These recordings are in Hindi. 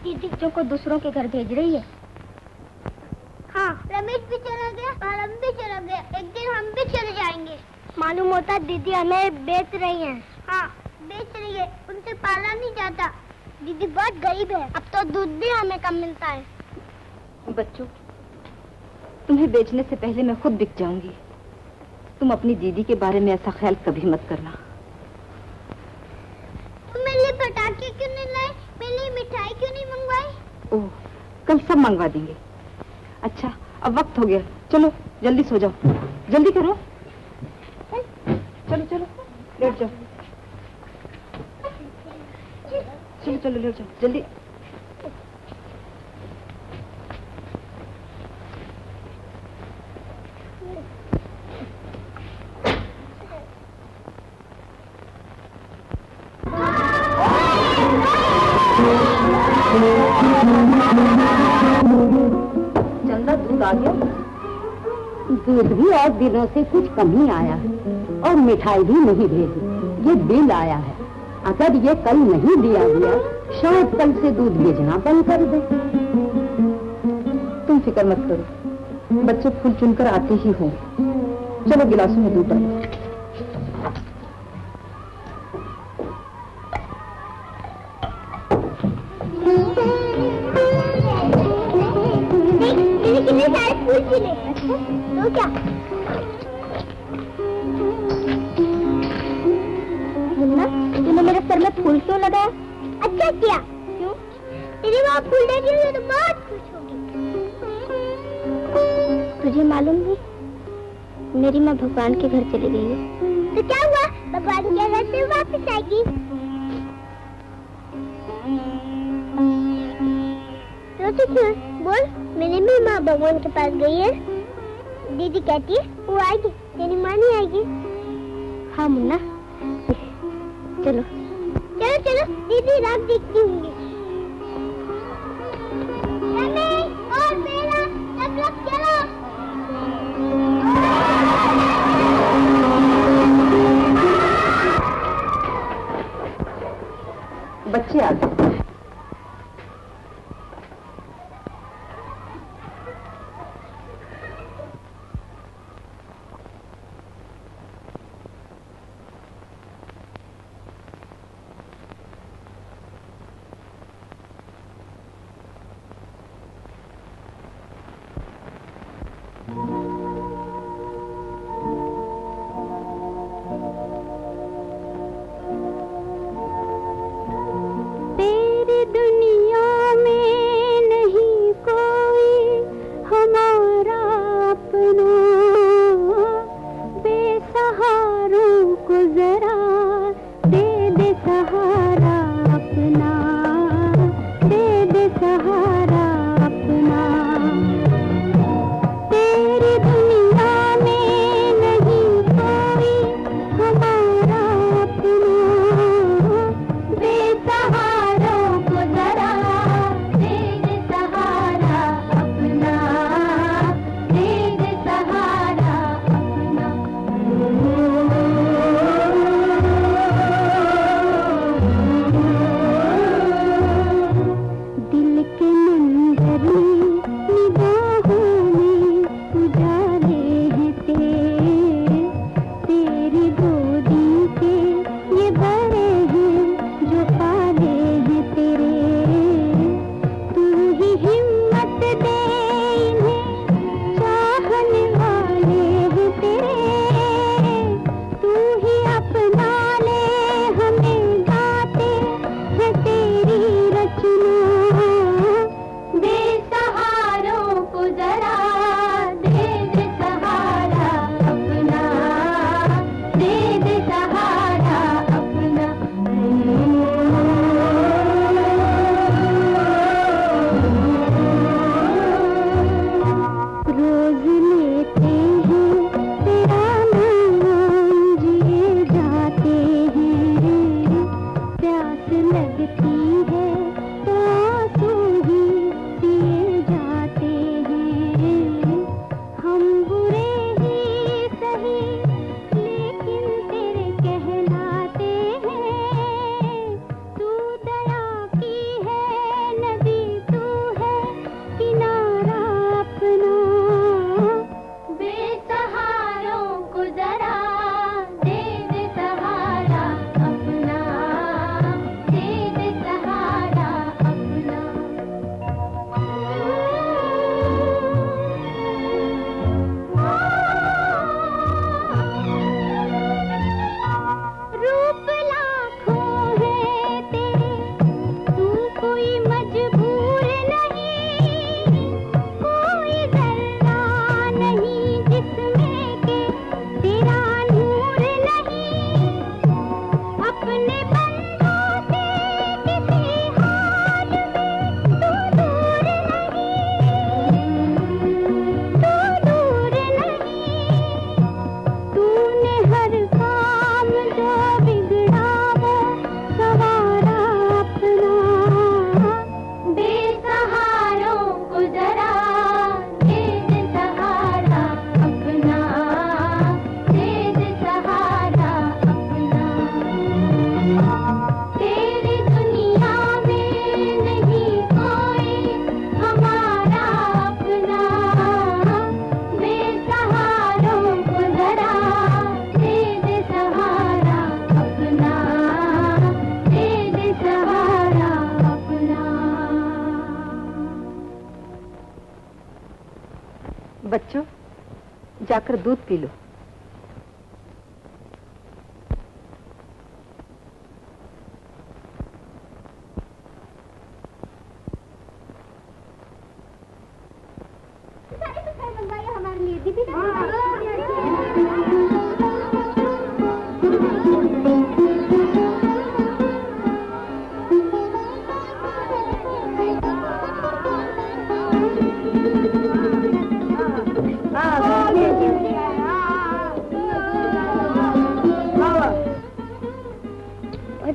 दीदी बच्चों को दूसरों के घर भेज रही है। हाँ, रमेश भी चला गया और हम भी चला गया। एक दिन हम भी चले जाएंगे। मालूम होता दीदी हमें बेच रही हैं। हाँ, बेच रही है। उनसे पाला नहीं जाता। दीदी बहुत गरीब है। अब तो दूध भी हमें कम मिलता है। बच्चों, तुम्हें बेचने से पहले मैं खुद बिक जाऊंगी। तुम अपनी दीदी के बारे में ऐसा ख्याल कभी मत करना। तुम मेरे लिए पटाखे क्यों नहीं लाए? मेरे लिए मिठाई क्यों नहीं मंगवाई? ओह, कल सब मंगवा देंगे। अच्छा, अब वक्त हो गया, चलो जल्दी सो जाओ। जल्दी करो, चलो चलो लेट जाओ। चलो चलो लेट जाओ जल्दी। चंदा, दूध आ गया? दूध भी और दिनों से कुछ कम ही आया है और मिठाई भी नहीं भेजी। ये बिल आया है। अगर ये कल नहीं दिया गया शायद कल से दूध भेजना बंद कर दे। तुम फिक्र मत करो, बच्चे फूल चुनकर आते ही हो। चलो गिलासों में दूध डालो। कितने सारे फूल खिले। तो क्या? मुन्ना, तूने मेरे सर में फूल क्यों लगाया? अच्छा किया। क्यों? तेरी माँ फूल देगी तो बहुत खुश होगी। तुझे मालूम है मेरी माँ भगवान के घर चली गई है। तो क्या हुआ? भगवान के घर से वापस आएगी। रोटी क्यों? बोल। मेरी भी माँ भगवान के पास गई है। दीदी कहती है वो आएगी, तेरी माँ नहीं आएगी। हाँ मुन्ना, चलो चलो चलो, दीदी रात देखती होंगी। रमेश और बेला, सब लोग चलो। बच्चे आ गए।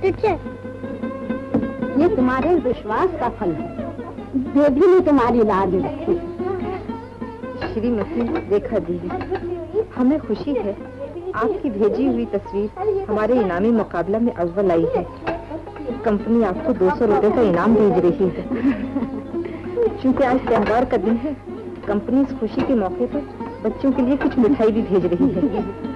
बहुत अच्छा है। ये तुम्हारे विश्वास का फल है। देवी ने तुम्हारी लाज रखी। श्रीमती देखा दीदी, हमें खुशी है आपकी भेजी हुई तस्वीर हमारे इनामी मुकाबला में अव्वल आई है। कंपनी आपको 200 रुपए का इनाम भेज रही है। क्योंकि आज त्योहार का दिन है, कंपनी इस खुशी के मौके पर बच्चों के लिए कुछ मिठाई भी भेज रही है।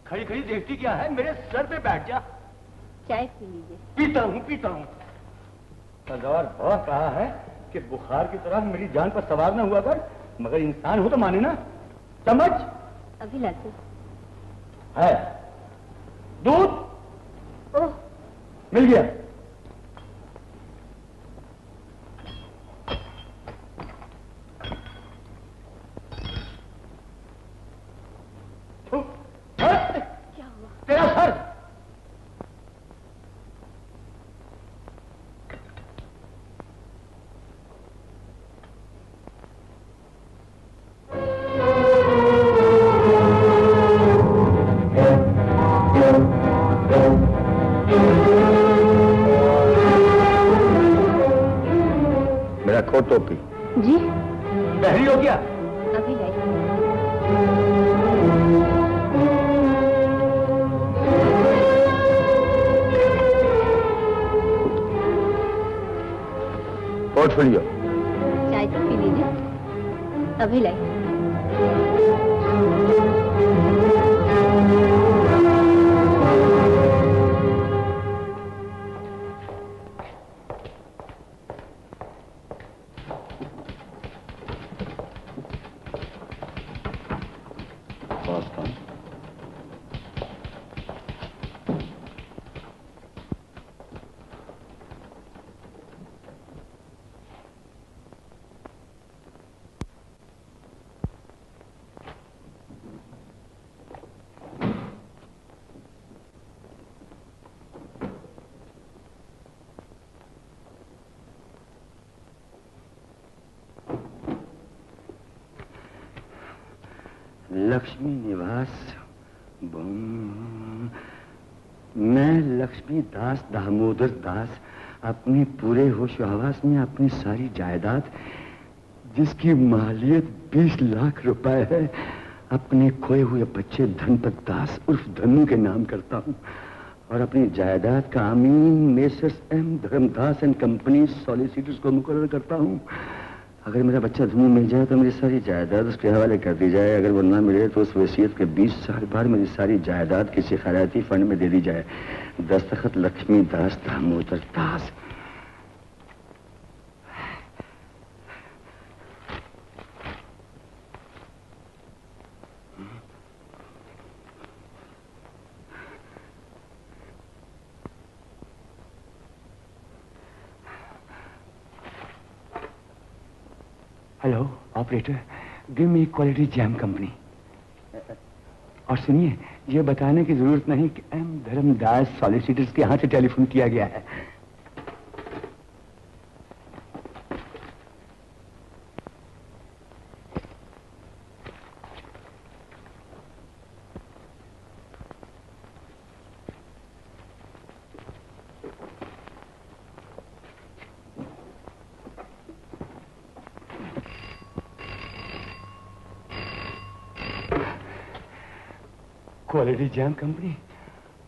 खड़ी खड़ी देखती क्या है? मेरे सर पे बैठ जा। चाय पी लीजिए। पीता हूँ। सरदार बहुत कहा है कि बुखार की तरह मेरी जान पर सवार न हुआ कर, मगर इंसान हो तो माने ना, समझ? अभी लाते है दूध। ओह, मिल गया। क्या हुआ? तेरा सर। मेरा कोट टोपी। जी बहरी हो गया। अभी लाई। पोर्टफोलियो। चाय तो पी लीजिए। अभी लाई। लक्ष्मी निवास। मैं लक्ष्मी दास दामोदर दास अपने पूरे होश आवास में अपनी सारी जायदाद, जिसकी मालियत 20 लाख रुपए है, अपने खोए हुए बच्चे धनपत दास उर्फ धनु के नाम करता हूँ और अपनी जायदाद का अमीन messrs M Dharamdas and company solicitors को मुकर्रर करता हूँ। अगर मेरा बच्चा धनु मिल जाए तो मेरी सारी जायदाद उसके हवाले कर दी जाए। अगर वो ना मिले तो उस वसीयत के 20 साल बाद मेरी सारी जायदाद किसी खैराती फंड में दे दी जाए। दस्तखत Lakshmi Das Damodar Das. Hello operator, give me quality jam company. और सुनिए, ये बताने की जरूरत नहीं कि एम धर्मदास सॉलिसिटर्स के यहाँ से टेलीफोन किया गया है। Quality jam company.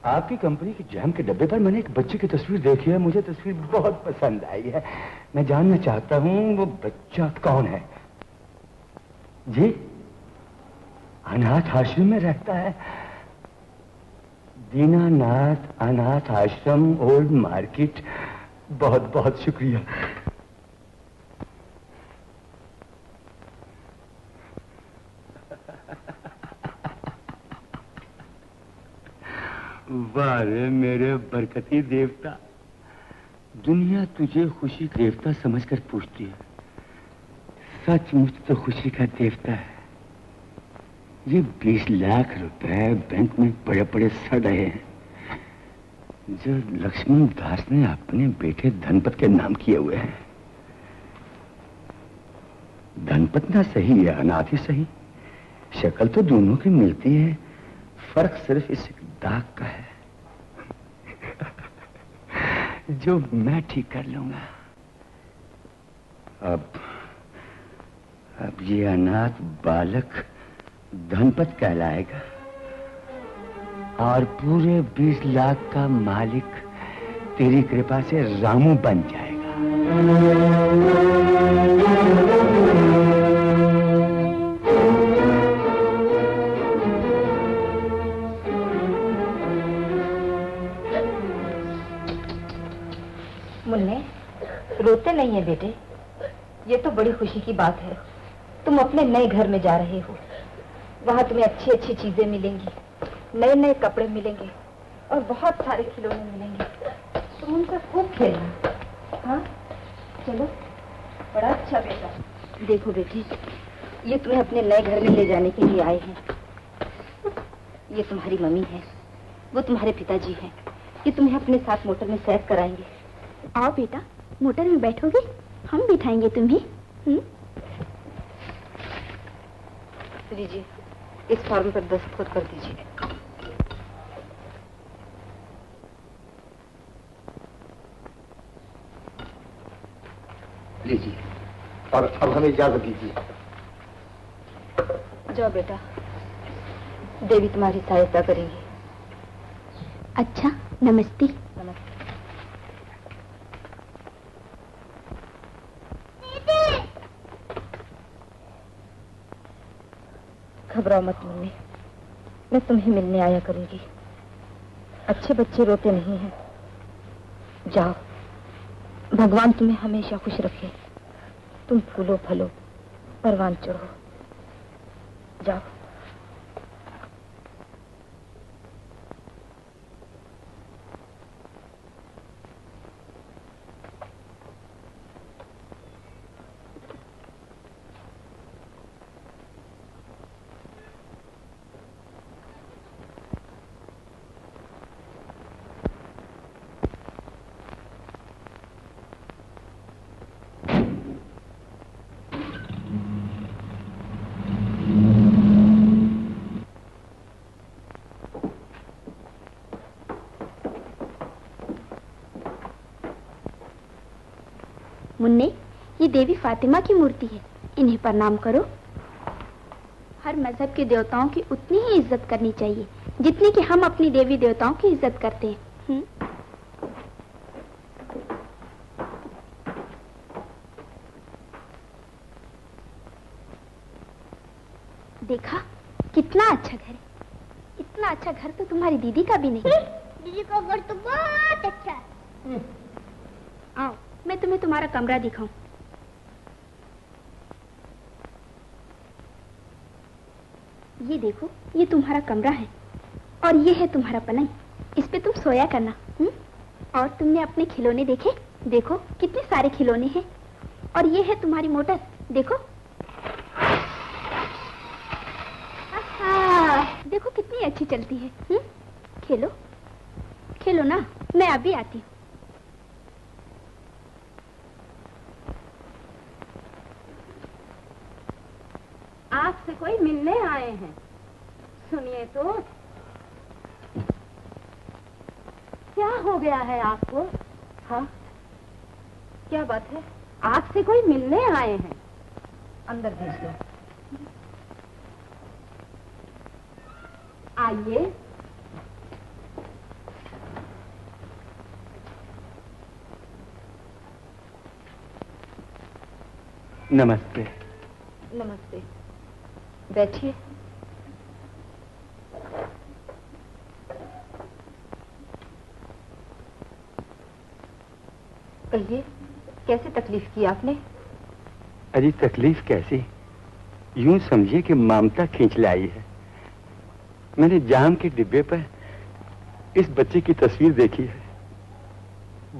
आपकी कंपनी की जैम के डब्बे पर मैंने एक बच्चे की तस्वीर देखी है। मुझे तस्वीर बहुत पसंद आई है। मैं जानना चाहता हूँ वो बच्चा कौन है? जी, अनाथ आश्रम में रहता है। दीनानाथ अनाथ आश्रम, ओल्ड मार्केट। बहुत बहुत शुक्रिया। वाह रे मेरे बरकती देवता, दुनिया तुझे खुशी देवता समझकर पूछती है। सचमुच तो खुशी का देवता है। ये 20 लाख रुपए बैंक में पड़े पड़े सड़ रहे हैं, जो लक्ष्मण दास ने अपने बेटे धनपत के नाम किए हुए हैं। धनपत ना सही या अनाथ ही सही, शक्ल तो दोनों की मिलती है, फर्क सिर्फ इस दाग का है जो मैं ठीक कर लूंगा। अब ये अनाथ बालक धनपत कहलाएगा और पूरे 20 लाख का मालिक तेरी कृपा से रामू बन जाएगा। मुन्ने, रोते नहीं है बेटे, ये तो बड़ी खुशी की बात है। तुम अपने नए घर में जा रहे हो, वहाँ तुम्हें अच्छी अच्छी चीजें मिलेंगी, नए नए कपड़े मिलेंगे और बहुत सारे खिलौने मिलेंगे। तुम उनका खूब खेलना। हाँ चलो, बड़ा अच्छा बेटा। देखो बेटी, ये तुम्हें अपने नए घर में ले जाने के लिए आए हैं। ये तुम्हारी मम्मी है, वो तुम्हारे पिताजी हैं। ये तुम्हें अपने साथ मोटर में सैर कराएंगे। आओ बेटा, मोटर में बैठोगे, हम बिठाएंगे तुम्हें। लीजिए, इस फॉर्म पर दस्तखत कर दीजिए। लीजिए, और अब हमें इजाजत दीजिए। जाओ बेटा, देवी तुम्हारी सहायता करेंगी। अच्छा, नमस्ते। नमस्ते। घबराओ मत मुन्नी, मैं तुम्हें मिलने आया करूंगी। अच्छे बच्चे रोते नहीं हैं। जाओ, भगवान तुम्हें हमेशा खुश रखे। तुम फूलो फलो, परवान चढ़ो। जाओ। मुन्ने, ये देवी फातिमा की मूर्ति है, इन्हें प्रणाम करो। हर मजहब के देवताओं की उतनी ही इज्जत करनी चाहिए जितनी कि हम अपनी देवी देवताओं की इज्जत करते हैं। देखा, कितना अच्छा घर है। इतना अच्छा घर तो तुम्हारी दीदी का भी नहीं। दीदी का घर तो बहुत अच्छा है। आओ, मैं तुम्हें तुम्हारा कमरा दिखाऊं। ये देखो, ये तुम्हारा कमरा है और ये है तुम्हारा पलंग। इस पे तुम सोया करना। और तुमने अपने खिलौने देखे? देखो कितने सारे खिलौने हैं। और ये है तुम्हारी मोटर, देखो। देखो कितनी अच्छी चलती है। खेलो खेलो ना, मैं अभी आती हूँ। आपसे कोई मिलने आए हैं। सुनिए तो, क्या हो गया है आपको? हाँ, क्या बात है? आपसे कोई मिलने आए हैं। अंदर भेज दो। आइए। नमस्ते। नमस्ते, बैठिए। कहिए, कैसे तकलीफ की आपने? अरे तकलीफ कैसी, यूं समझिए कि ममता खींच लाई है। मैंने जाम के डिब्बे पर इस बच्चे की तस्वीर देखी है।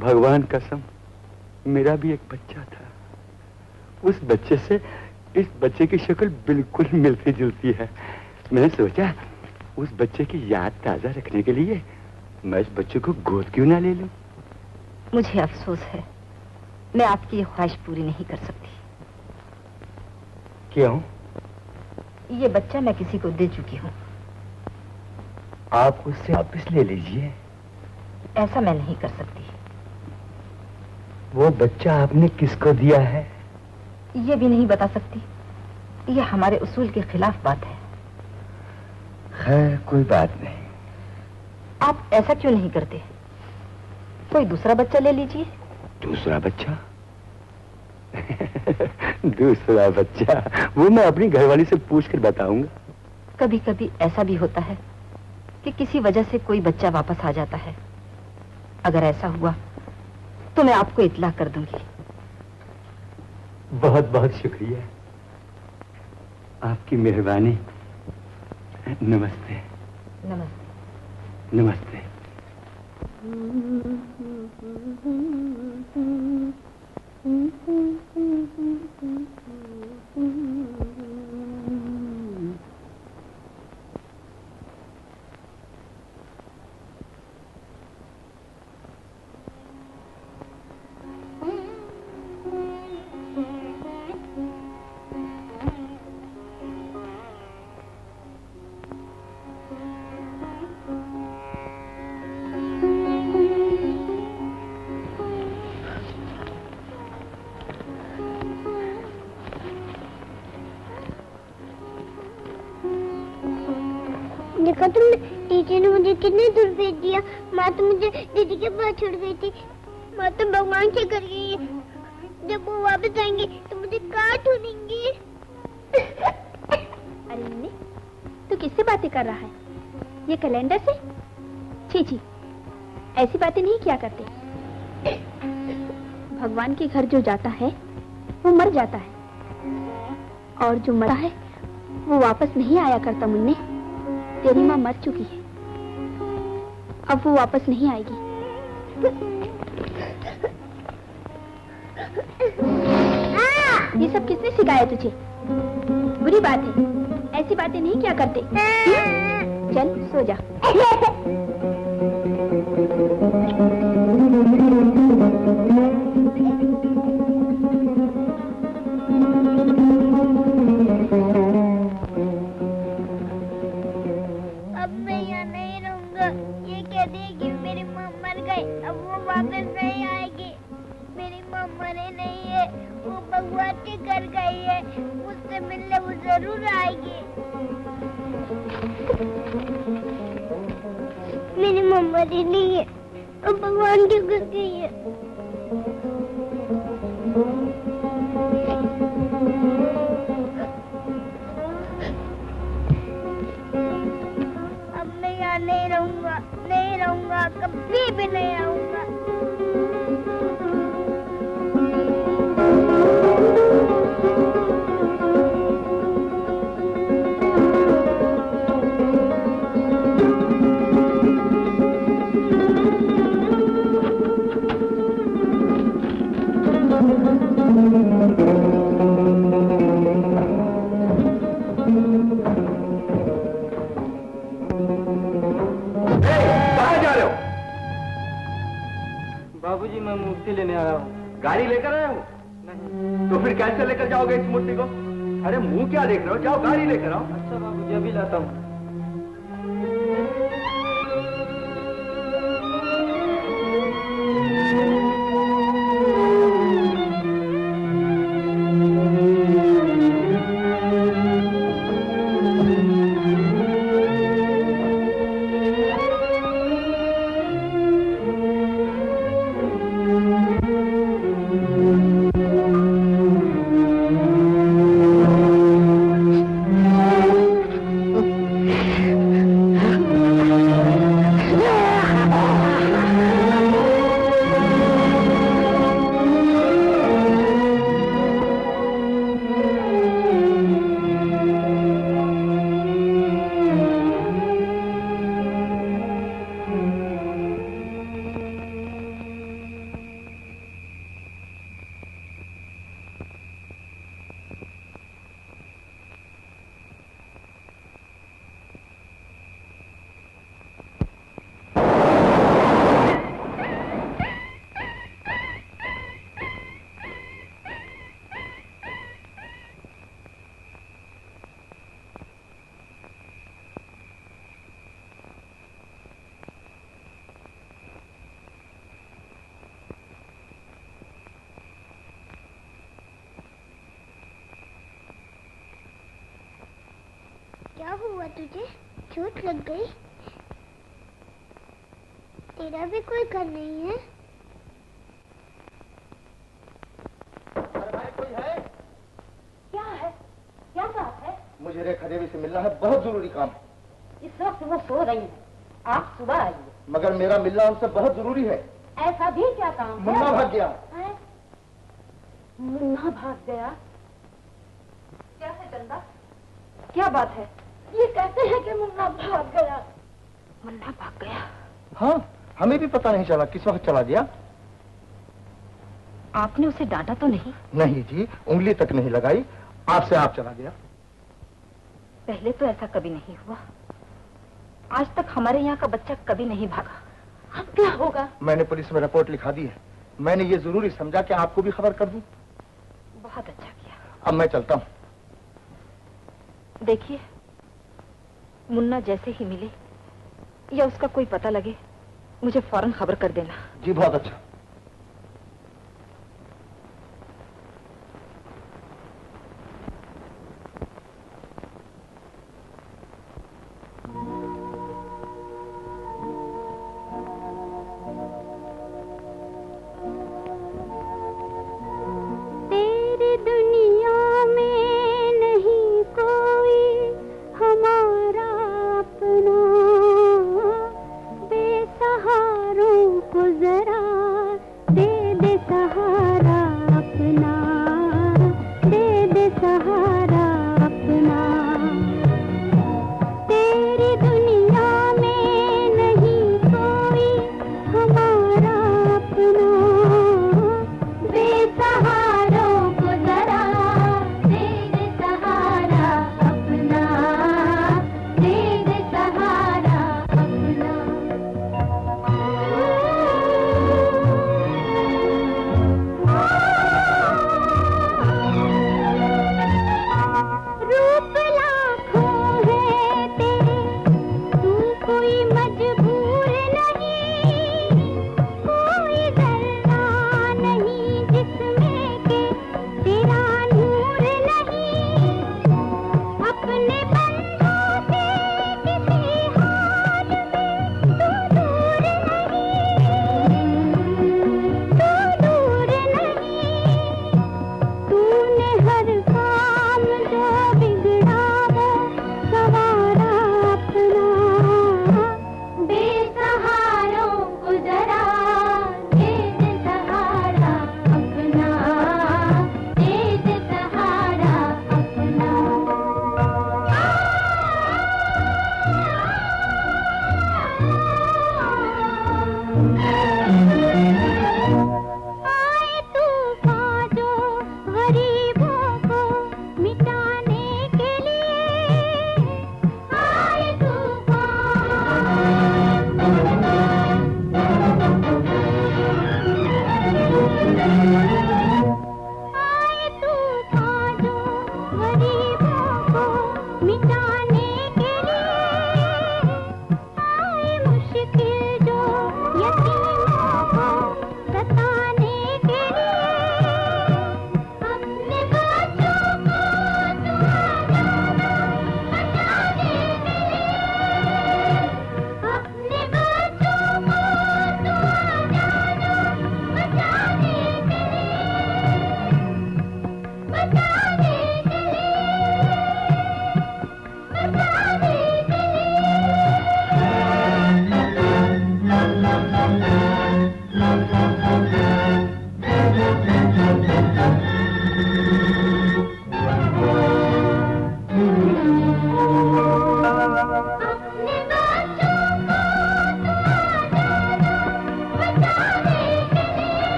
भगवान कसम, मेरा भी एक बच्चा था। उस बच्चे से इस बच्चे की शक्ल बिल्कुल मिलती जुलती है। मैंने सोचा उस बच्चे की याद ताजा रखने के लिए मैं इस बच्चे को गोद क्यों ना ले लूं। मुझे अफसोस है, मैं आपकी ये ख्वाहिश पूरी नहीं कर सकती। क्यों? ये बच्चा मैं किसी को दे चुकी हूँ। आप उससे वापस ले लीजिए। ऐसा मैं नहीं कर सकती। वो बच्चा आपने किसको दिया है? ये भी नहीं बता सकती। ये हमारे उसूल के खिलाफ बात है। खैर कोई बात नहीं। आप ऐसा क्यों नहीं करते? कोई दूसरा बच्चा ले लीजिए। दूसरा बच्चा? दूसरा बच्चा? वो मैं अपनी घरवाली से पूछकर बताऊंगा। कभी कभी ऐसा भी होता है कि किसी वजह से कोई बच्चा वापस आ जाता है। अगर ऐसा हुआ तो मैं आपको इत्ला कर दूंगी। बहुत बहुत शुक्रिया, आपकी मेहरबानी। नमस्ते। नमस्ते। नमस्ते। देखा तुमने, टीचर ने मुझे कितने दूर भेज दिया। माँ तो मुझे दीदी के पास छोड़ गई थी। माँ तो भगवान से कर गई है। जब वो वापस आएंगे तो मुझे कहाँ ढूंढेंगे? अरे मुन्ने, तू किससे बातें कर रहा है? ये कैलेंडर से? छी छी, ऐसी बातें नहीं किया करते। भगवान के घर जो जाता है वो मर जाता है, और जो मरा है वो वापस नहीं आया करता। मुन्ने, तेरी माँ मर चुकी है, अब वो वापस नहीं आएगी। ये सब किसने सिखाया तुझे? बुरी बात है, ऐसी बातें नहीं क्या करते। चल सो जा। अब मैं यहाँ नहीं रहूँगा। ये कहती है कि मेरी माँ मर गई, अब वो वापस नहीं आएगी। मेरी माँ मरे नहीं है, वो भगवान के घर गई है। मुझसे मिलने वो जरूर आएगी। मेरी माँ मरी नहीं है, वो भगवान के घर गई है। अब मैं यहाँ नहीं रहूँगा, नहीं रहूँगा, कभी भी नहीं आऊँगा। बाबूजी, मैं मूर्ति लेने आ रहा हूँ। गाड़ी लेकर आए हो? नहीं। तो फिर कैसे लेकर जाओगे इस मूर्ति को? अरे मुंह क्या देख रहे हो? जाओ गाड़ी लेकर आओ। अच्छा बाबूजी, अभी लाता हूँ। क्या हुआ तुझे? चोट लग गई? तेरा भी कोई घर नहीं है? अरे भाई कोई है? क्या है? क्या बात है? मुझे रेखा देवी से मिलना है, बहुत जरूरी काम है। इस वक्त वो सो रही है, आप सुबह आइए। मगर मेरा मिलना उनसे बहुत जरूरी है। ऐसा भी क्या काम है? मुन्ना भाग गया। है? मुन्ना भाग गया? क्या है चंदा? क्या बात है? ये कहते हैं कि मुन्ना भाग गया। मुन्ना भाग गया? हाँ, हमें भी पता नहीं चला किस वक्त चला गया। आपने उसे डांटा तो नहीं? नहीं जी, उंगली तक नहीं लगाई, आपसे आप चला गया। पहले तो ऐसा कभी नहीं हुआ। आज तक हमारे यहाँ का बच्चा कभी नहीं भागा। अब क्या होगा? मैंने पुलिस में रिपोर्ट लिखा दी है। मैंने ये जरूरी समझा कि आपको भी खबर कर दूं। बहुत अच्छा किया। अब मैं चलता हूँ। देखिए, मुन्ना जैसे ही मिले या उसका कोई पता लगे, मुझे फौरन खबर कर देना। जी बहुत अच्छा। तेरी दुनिया में नहीं कोई हमारा अपना, बेसहारों को जरा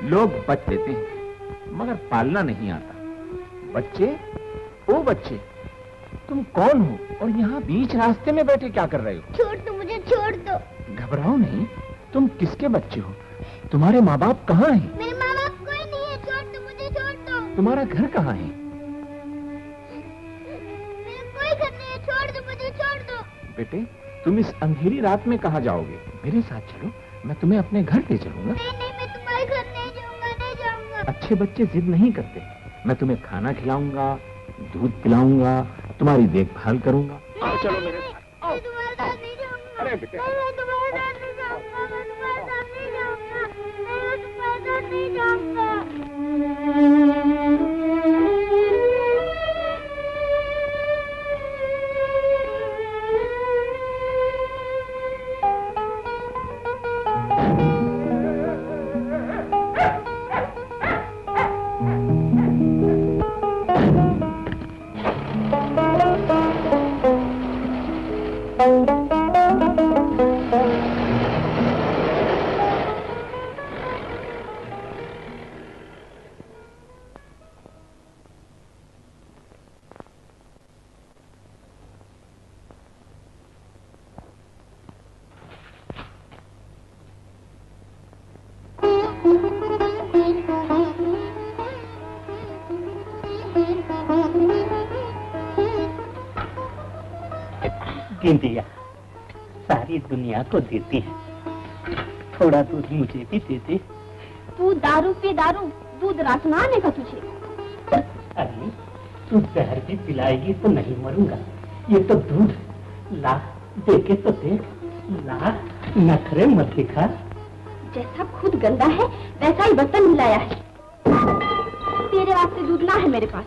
लोग बच लेते हैं मगर पालना नहीं आता। बच्चे, ओ बच्चे, तुम कौन हो और यहाँ बीच रास्ते में बैठे क्या कर रहे हो? छोड़ दो मुझे, छोड़ दो। घबराओ नहीं, तुम किसके बच्चे हो? तुम्हारे माँ बाप कहाँ हैं? मेरे माँ बाप कोई नहीं है, छोड़ दो मुझे, छोड़ दो। तुम्हारा घर कहाँ है? मेरा कोई घर नहीं है, छोड़ दो मुझे, छोड़ दो। बेटे, तुम इस अंधेरी रात में कहाँ जाओगे? मेरे साथ चलो, मैं तुम्हें अपने घर ले चलूंगा। नहीं नहीं, मैं तुम्हारे घर नहीं जाऊंगा, नहीं जाऊंगा। अच्छे बच्चे जिद नहीं करते। मैं तुम्हें खाना खिलाऊंगा, दूध पिलाऊंगा, तुम्हारी देखभाल करूंगा। आओ चलो मेरे साथ। मैं तुम्हारे साथ नहीं जाऊंगा। अरे बेटे, मैं तुम्हारे साथ नहीं जाऊंगा, मैं तुम्हारे साथ नहीं जाऊंगा, मैं तुम्हारे साथ नहीं जाऊंगा। गिंदिया सारी दुनिया को देती है, थोड़ा दूध मुझे भी दे दे। तू दारू पे दारू, दूध रासना आने का तुझे। अरे तू जहर भी पिलाएगी तो नहीं मरूंगा। ये तो दूध, ला देखे तो देख, ला, नखरे मत दिखा। जैसा खुद गंदा है वैसा ही बर्तन मिलाया है। तेरे वास्ते दूध ना है मेरे पास।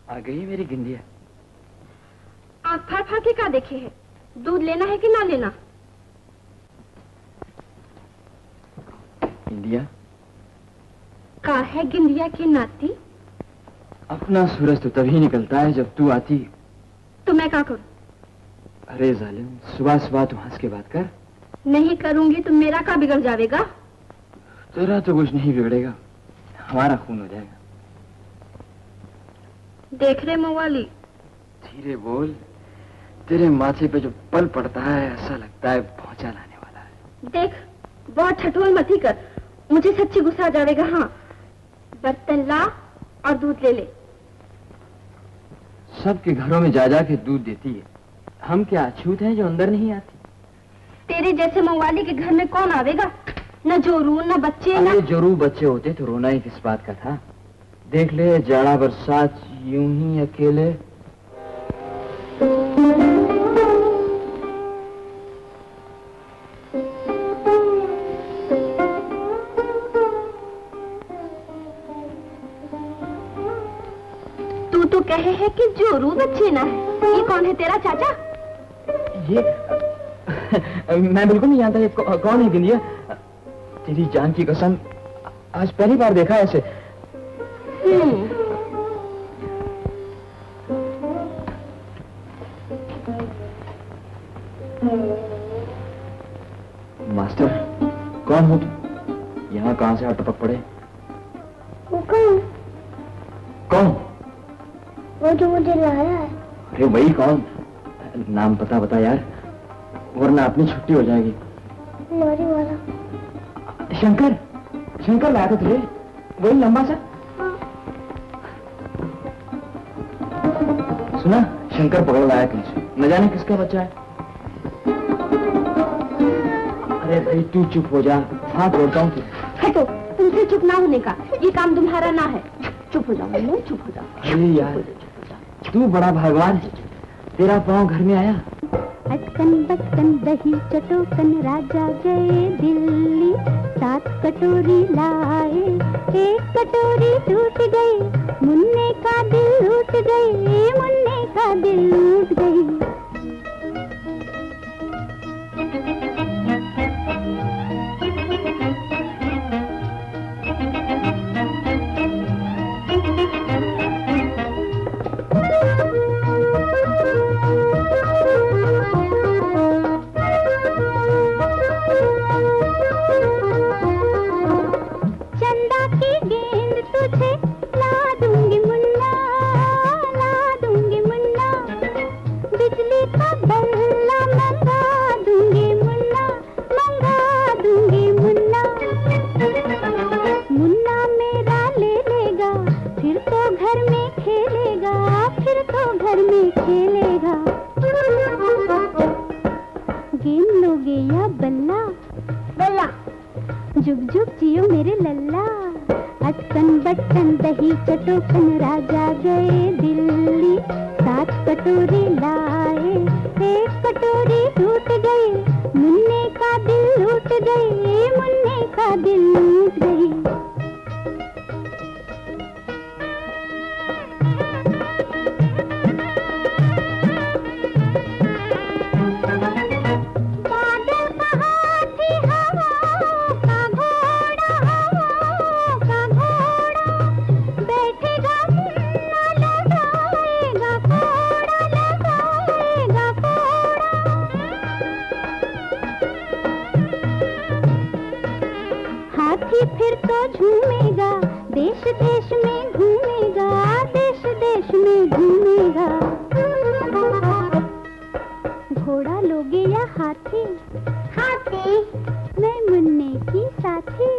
आ गई मेरी गिंदिया। आँख फाड़ फाड़ के क्या देखे है? दूध लेना है कि ना लेना? गिंदिया का है गिंदिया की नाती? अपना सूरज तो तभी निकलता है जब तू आती। तो मैं क्या करूं? अरे जालिम, सुबह सुबह तू हंस के बात कर। नहीं करूंगी तो मेरा क्या बिगड़ जाएगा? तेरा तो कुछ नहीं बिगड़ेगा, हमारा खून हो जाएगा। देख रहे मवाली? धीरे बोल, तेरे माथे पे जो पल पड़ता है ऐसा लगता है पहुंचा लाने वाला है। देख, बहुत ठठोल मत ही कर, मुझे सच्ची गुस्सा आ जाएगा। हाँ, बर्तन ला और दूध ले ले। सबके घरों में जा जा के दूध देती है, हम क्या अछूत हैं जो अंदर नहीं आती? तेरे जैसे मवाली के घर में कौन आवेगा? न जोरू न बच्चे न। जोरू बच्चे होते तो रोना ही किस बात का था। देख ले, जाड़ा बरसात यूं ही अकेले। तू तो कहे है कि जोरू बच्चे ना है। ये कौन है तेरा चाचा? ये मैं बिल्कुल नहीं जानता ये कौन है गिंदिया। तेरी जान की कसम, आज पहली बार देखा ऐसे। मास्टर, कौन हो तुम? यहाँ कहाँ से टपक पड़े? वो कौन? कौन? वो जो मुझे लाया है। अरे वही कौन? नाम पता बता यार, वरना अपनी छुट्टी हो जाएगी। लॉरी वाला। शंकर, शंकर लाया था तुझे, वही लंबा सा। सुना, शंकर पकड़ लाया तुझसे, न जाने किसका बच्चा है। अरे भाई तू चुप हो जा, हाथ जोड़ता हूँ तुझे। हटो, तुमसे चुप ना होने का, ये काम तुम्हारा ना है। चुप हो जाओ मन्नू, चुप हो जाओ। अरे यार, तू बड़ा भगवान है, तेरा पाँव घर में आया। अटकन बटकन दही चटोकन राजा गए दिल्ली, साथ कटोरी लाए, एक कटोरी टूट गई, मुन्ने का दिल टूट गई, मुन्ने का दिल टूट गई। जुग जुग जियो मेरे लल्ला, अटकन बटकन दही चटोकन राजा गए दिल्ली, 7 कटोरी लाए, एक कटोरी टूट गई, मुन्ने का दिल टूट गई, मुन्ने का दिल टूट गई। फिर तो झूमेगा, देश देश में घूमेगा, देश देश में घूमेगा। घोड़ा लोगे या हाथी? हाथी। मैं मुन्ने की साथी,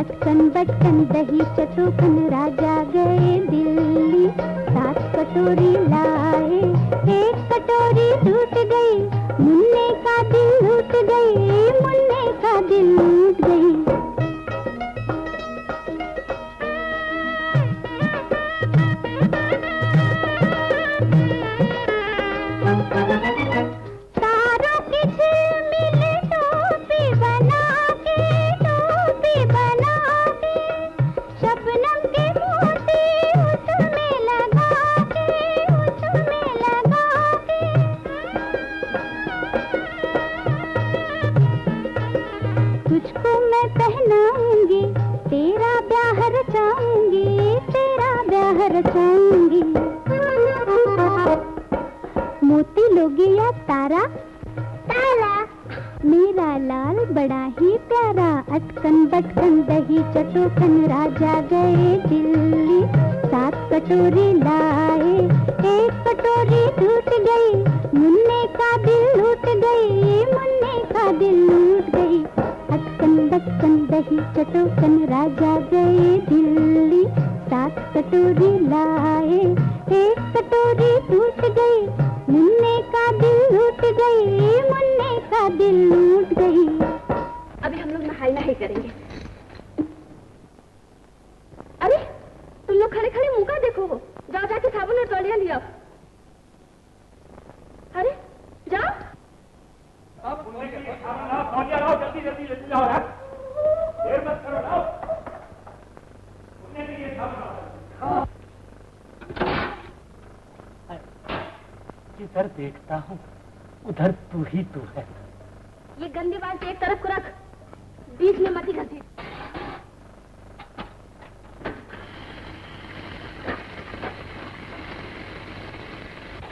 अटकन बटकन दही चटोकन राजा गए दिल्ली, 7 कटोरी लाए, एक कटोरी टूट गई, मुन्ने का दिल टूट गई, मुन्ने का दिल टूट गई। मोती लोगे या तारा? तारा। मेरा लाल बड़ा ही प्यारा, अटकन बटकन दही चटोकन राजा गए दिल्ली, 7 कटोरी लाए, एक कटोरी टूट गई, मुन्ने का दिल टूट गई, मुन्ने का दिल टूट गई। अटकन बटकन दही चटोकन राजा गए दिल्ली, 7 कटोरी लाए, एक कटोरी टूट गई, मुन्ने का दिल टूट गई, मुन्ने का दिल टूट गई। अभी हम लोग नहाई करेंगे। अरे तुम लोग खड़े खड़े मुंह का देखो हो, जाओ जाके साबुन और तौलिया लिया। अरे जाओ। जल्दी जल्दी जल्दी लाओ यार, देर मत करो, लाओ। जिधर देखता हूँ उधर तू ही तू है। ये गंदी बात एक तरफ को रख, बीच में मत ही घसीट।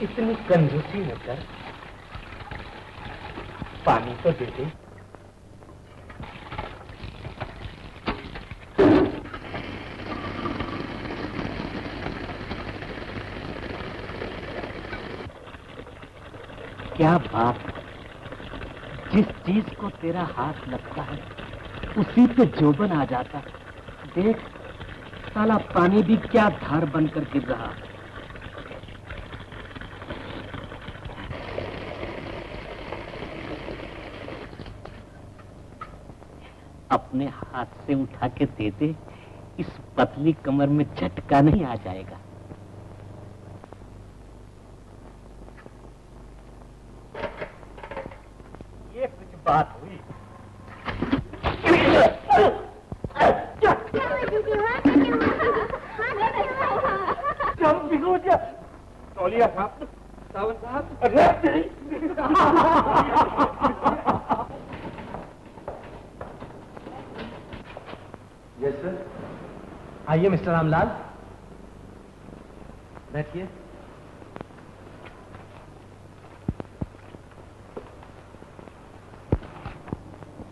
इतनी कंजूसी न कर, पानी तो दे दे। क्या बात, जिस चीज को तेरा हाथ लगता है उसी पे जोबन आ जाता है। देख साला पानी भी क्या धार बनकर गिर रहा। अपने हाथ से उठा के दे दे, इस पतली कमर में झटका नहीं आ जाएगा। ये कुछ बात हुई। Yes sir. आइए मिस्टर रामलाल, बैठिए।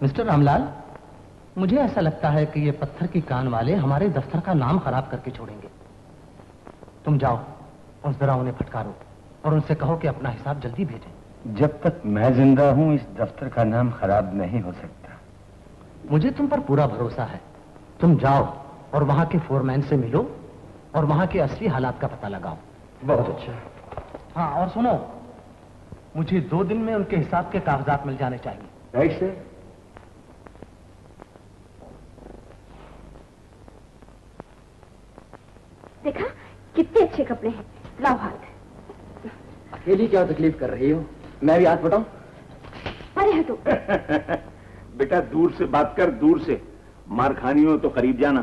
मिस्टर रामलाल, मुझे ऐसा लगता है कि ये पत्थर की कान वाले हमारे दफ्तर का नाम खराब करके छोड़ेंगे। तुम जाओ और जरा उन्हें फटकारो और उनसे कहो कि अपना हिसाब जल्दी भेजें। जब तक मैं जिंदा हूं इस दफ्तर का नाम खराब नहीं हो सकता। मुझे तुम पर पूरा भरोसा है। तुम जाओ और वहां के फोरमैन से मिलो और वहां के असली हालात का पता लगाओ। बहुत अच्छा। हाँ, और सुनो, मुझे 2 दिन में उनके हिसाब के कागजात मिल जाने चाहिए। Right sir. देखा कितने अच्छे कपड़े हैं। लाओ हाथ। अकेली क्या तकलीफ कर रही हो? मैं भी हाथ बटाऊं? अरे हटो। बेटा दूर से बात कर, दूर से। मार खानी हो तो करीब जाना।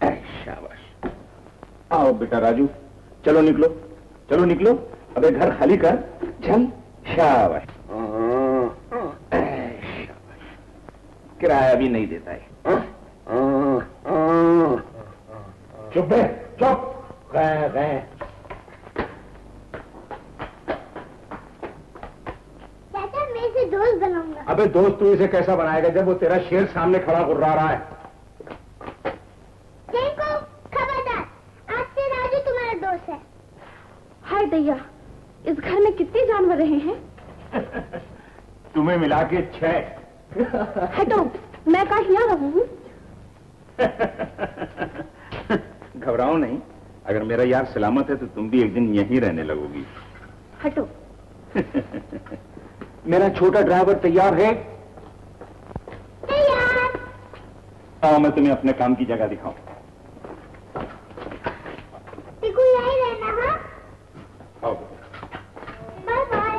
शाबाश। आओ बेटा राजू, चलो निकलो, चलो निकलो। अबे घर खाली कर, चल। शाबाश। किराया भी नहीं देता है। चुप है, चुप। गए। चाचा मैं इसे दोस्त बनाऊंगा। अबे दोस्त तू इसे कैसा बनाएगा जब वो तेरा शेर सामने खड़ा गुर्रा रहा है? देखो खबरदार, आज से राजू तुम्हारा दोस्त है। हाय दैया, इस घर में कितने जानवर रहे हैं? तुम्हें मिला के 6। हटो, मैं कहाँ यहाँ रहूं? घबराओ नहीं, अगर मेरा यार सलामत है तो तुम भी एक दिन यहीं रहने लगोगी। हटो। मेरा छोटा ड्राइवर तैयार है? तैयार। आओ मैं तुम्हें अपने काम की जगह दिखाऊं। टिकू यहीं रहना। हाँ, आओ। Bye bye.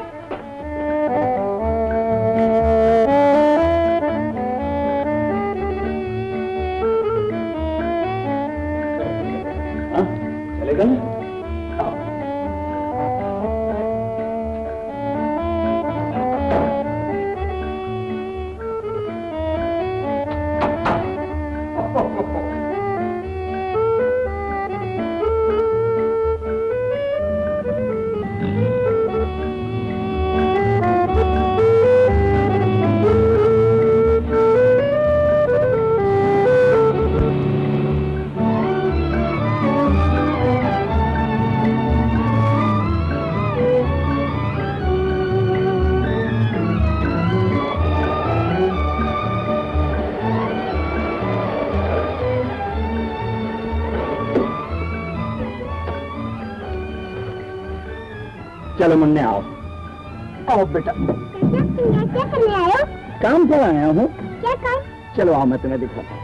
चलेगा ना? चलो मुन्ने आओ। आओ बेटा। क्या करने आए हो? काम पर आया हूँ। क्या काम? चलो आओ मैं तुम्हें दिखाता हूँ।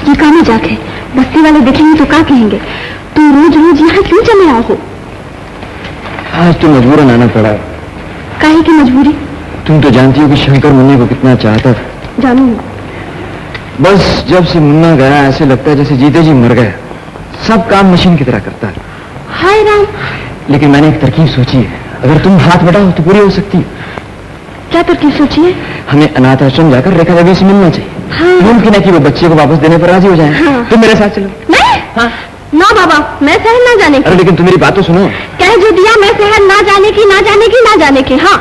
ये कहाँ मजाक है? बस्ती वाले देखेंगे तो क्या कहेंगे? तुम रोज रोज यहाँ क्यों चले आओ हो? आज तो मजबूरन आना पड़ा। काहे की मजबूरी? तुम तो जानती हो कि शंकर मुन्ने को कितना चाहता था। जानू। बस जब से मुन्ना गया ऐसे लगता है जैसे जीते जी मर गया। सब काम मशीन की तरह करता है। हाय राम। लेकिन मैंने एक तरकीब सोची है, अगर तुम हाथ बढ़ाओ तो पूरी हो सकती है। क्या तरकीब सोची है? हमें अनाथ आश्रम जाकर रेखा देवी से मिलना चाहिए। हाँ। मुमकिन है कि वो बच्चे को वापस देने पर राजी हो जाए। हाँ। तुम मेरे साथ चलो। मैं? हाँ। ना बाबा, मैं शहर ना जाने की। अरे लेकिन तुम मेरी बात तो सुनो। कह जो दिया, मैं शहर ना जाने की, ना जाने की, ना जाने की। हाँ।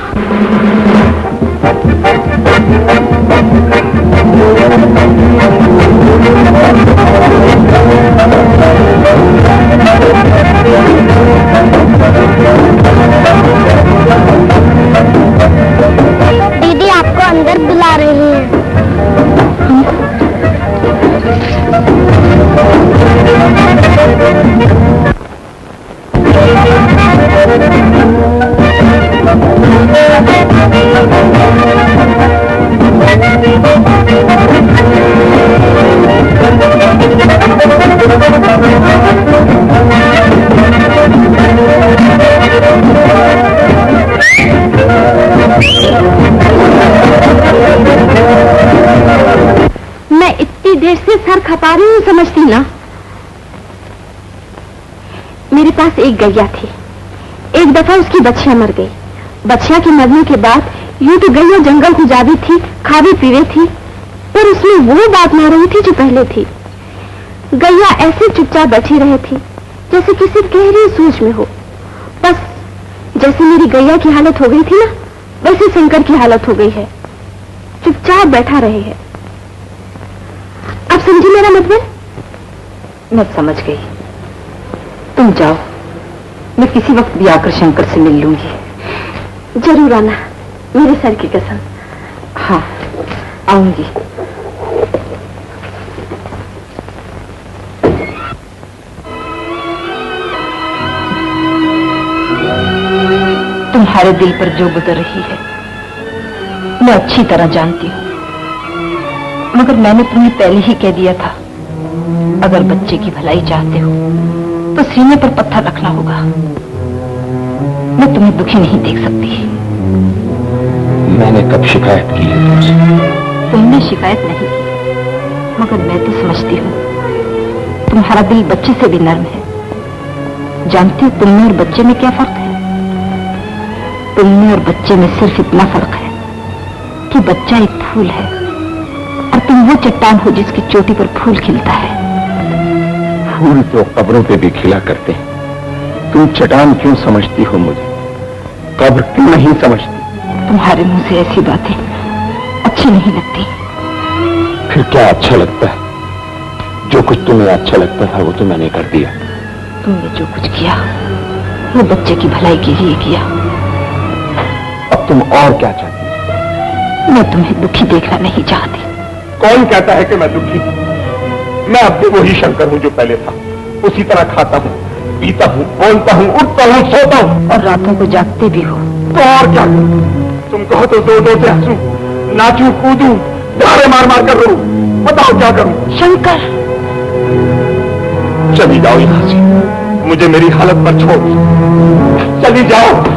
दीदी आपको अंदर बुला रही है। मैं इतनी देर से सर खपा रही हूँ, समझती ना? मेरे पास एक गैया थी। एक दफा उसकी बच्चियां मर गई। बच्चियां के मरने के बाद यूं तो गैया जंगल को जावी थी, खावे पीवे थी, पर उसमें वो बात ना रही थी जो पहले थी। गैया ऐसे चुपचाप बैठी रही थी जैसे किसी गहरी सोच में हो। बस जैसे मेरी गैया की हालत हो गई थी ना, वैसे शंकर की हालत हो गई है, चुपचाप बैठा रहे है। अब समझी मेरा मतलब? मैं समझ गई। तुम जाओ, मैं किसी वक्त भी आकर शंकर से मिल लूंगी। जरूर आना, मेरे सर की कसम। हाँ, आऊंगी। तुम्हारे दिल पर जो गुजर रही है मैं अच्छी तरह जानती हूँ, मगर मैंने तुम्हें पहले ही कह दिया था, अगर बच्चे की भलाई चाहते हो तो सीने पर पत्थर रखना होगा। मैं तुम्हें दुखी नहीं देख सकती। मैंने कब शिकायत की है तुमसे? तुमने शिकायत नहीं की, मगर मैं तो समझती हूँ तुम्हारा दिल बच्चे से भी नर्म है। जानती हो तुम में और बच्चे में क्या फर्क है? तुम में और बच्चे में सिर्फ इतना फर्क है कि बच्चा एक फूल है और तुम वो चट्टान हो जिसकी चोटी पर फूल खिलता है। फूल तो कब्रों पे भी खिला करते हैं, तुम चट्टान क्यों समझती हो मुझे? कब्र क्यों नहीं समझती? तुम्हारे मुंह से ऐसी बातें अच्छी नहीं लगती। फिर क्या अच्छा लगता है? जो कुछ तुम्हें अच्छा लगता था वो तो मैंने कर दिया। तुमने जो कुछ किया वो बच्चे की भलाई के लिए किया। अब तुम और क्या चाहती? मैं तुम्हें दुखी देखना नहीं चाहती। कौन कहता है कि मैं दुखी? मैं अब भी वही शंकर हूँ जो पहले था। उसी तरह खाता हूँ, पीता हूँ, बोलता हूँ, उठता हूँ, सोता हूँ और रातों को जागते भी हो। तो और क्या करूं? तुम कहो तो दो दो से हंसू, नाचू, कूदू, धारे मार मार कर रो। बताओ क्या करूं? शंकर, चली जाओ यहां से, मुझे मेरी हालत पर छोड़, चली जाओ।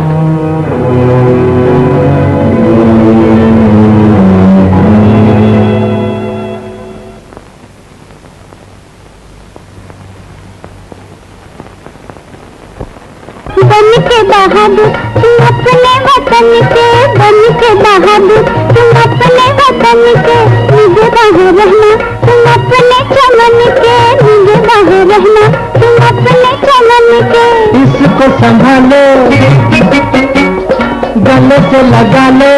बन के बहादुर तुम अपने वतन के, बन के बहादुर तुम अपने वतन के, मुझे बाहर रहना तुम अपने चमन के, मुझे बाहर रहना तुम अपने चमन के। इसको संभालो, गले से लगा लो,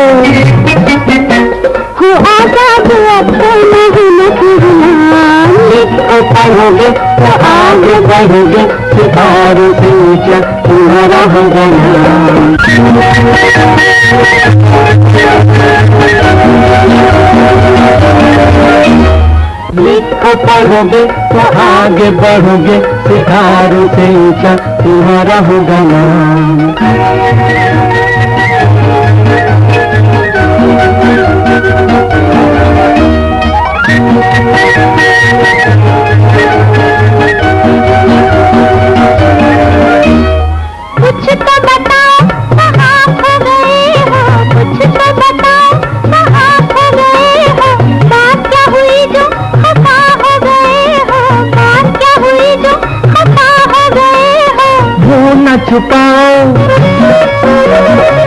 हो आजाद अब तो नहीं न गुलाम। इसको पढ़ोगे तो आगे बढ़ोगे, सितारों से ऊंचा तुम्हारा होगा नाम। इसको पढ़ोगे तो आगे बढ़ोगे, सितारों से ऊंचा तुम्हारा होगा नाम। कुछ तो बताओ कहाँ खो गए हो, कुछ तो बताओ कहाँ खो गए हो, बात क्या हुई जो खफा हो गए हो, बात क्या हुई जो खफा हो गए हो। वो न छुपाओ,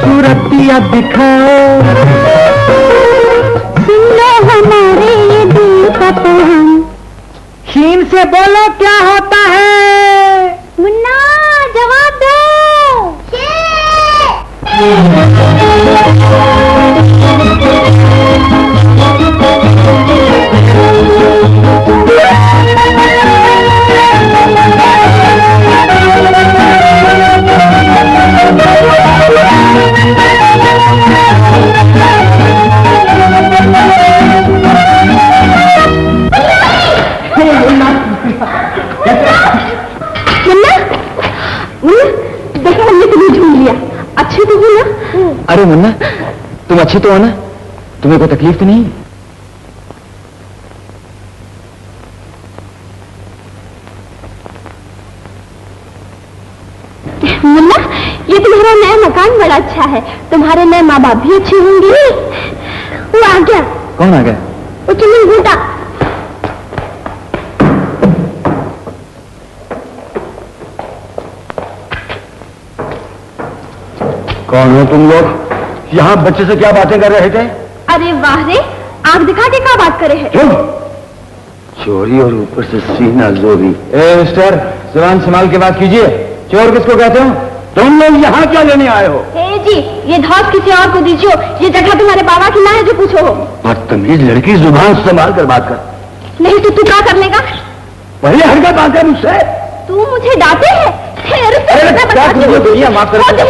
सूरतिया दिखाओ, सुन लो हमारे ये दिल का पहन। शीन से बोलो क्या होता है? मुन्ना जवाब दो। देखो हमने तुम्हें झूम लिया, अच्छी तो हो ना? अरे मुन्ना, तुम अच्छी तो हो ना? तुम्हें कोई तकलीफ तो नहीं? मुन्ना, ये तुम्हारा नया मकान बड़ा अच्छा है, तुम्हारे नए माँ बाप भी अच्छे होंगे। वो आ गया। कौन आ गया? वो चुन्नी घूटा। कौन हो तुम लोग? यहाँ बच्चे से क्या बातें कर रहे थे? अरे वाह रे, आंख दिखा के क्या बात करे है? चोरी और ऊपर से सीना जोरी। मिस्टर, जुबान संभाल के बात कीजिए। चोर किसको कहते हो? तुम लोग यहाँ क्या लेने आए हो? जी, ये धौस किसी और को दीजिए, ये जगह तुम्हारे बाबा की ना है जो पूछो। बदतमीज लड़की, जुबान संभाल कर बात कर। नहीं तो तू क्या कर लेगा? पहले हरकत बात कर मुझसे। तू मुझे डांटे है?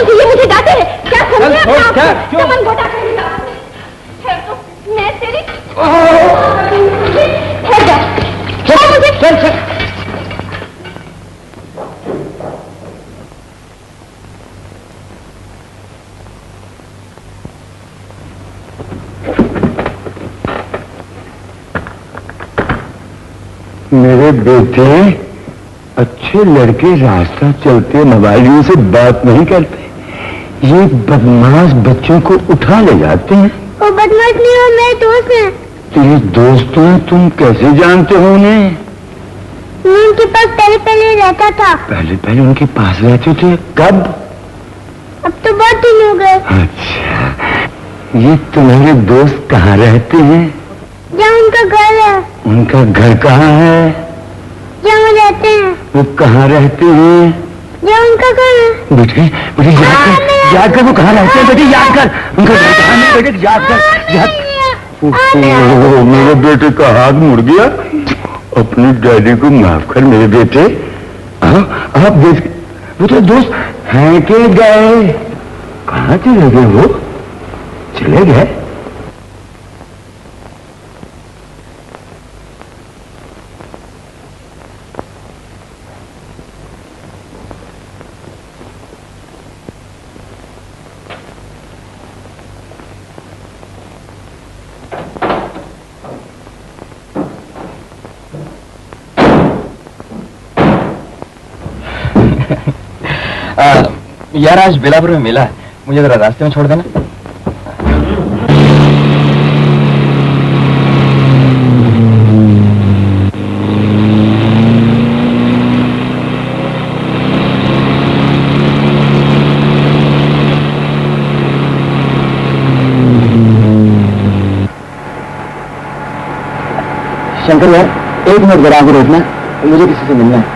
मुझे मुझे डांटे है क्या? समझे अपने आप को? क्यों? मन घोटा मैं तेरी चल। मेरे बेटे, अच्छे लड़के रास्ता चलते मोबाइल से बात नहीं करते, ये बदमाश बच्चों को उठा ले जाते हैं। वो बदमाश नहीं हो, मेरे दोस्त हैं। तेरे दोस्त हैं? तुम कैसे जानते हो उन्हें? मैं उनके पास पहले रहता था। पहले उनके पास रहते थे? कब? अब तो बहुत दिन हो गए। अच्छा, ये तुम्हारे दोस्त कहाँ रहते हैं? जहाँ उनका घर है। उनका घर कहाँ है? जहाँ वो रहते हैं। वो कहाँ रहते हैं? जहाँ उनका घर है। बेटे याद कर वो कहाँ रहते हैं? बेटे याद कर उनका घर कहाँ है? बेटे याद कर। मेरे बेटे का हाथ मुड़ गया। अपने डैडी को माफ कर मेरे बेटे। आप देख, वो तो दोस्त हैं के गए? कहाँ चले गए वो? चले गए? यार आज बेलापुर में मिला है, मुझे जरा रास्ते में छोड़ देना। शंकर यार, एक मिनट जरा आगे रोकना, मुझे किसी से मिलना है।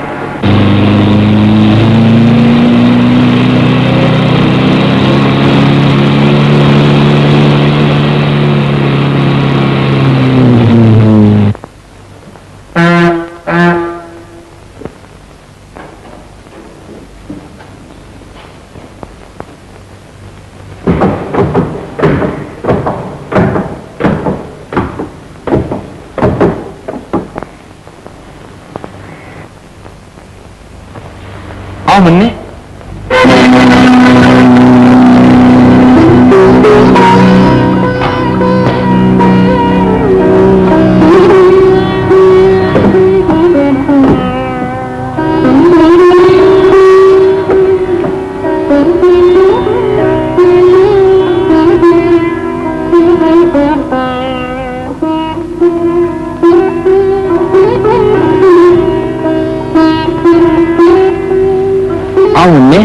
मुन्ने,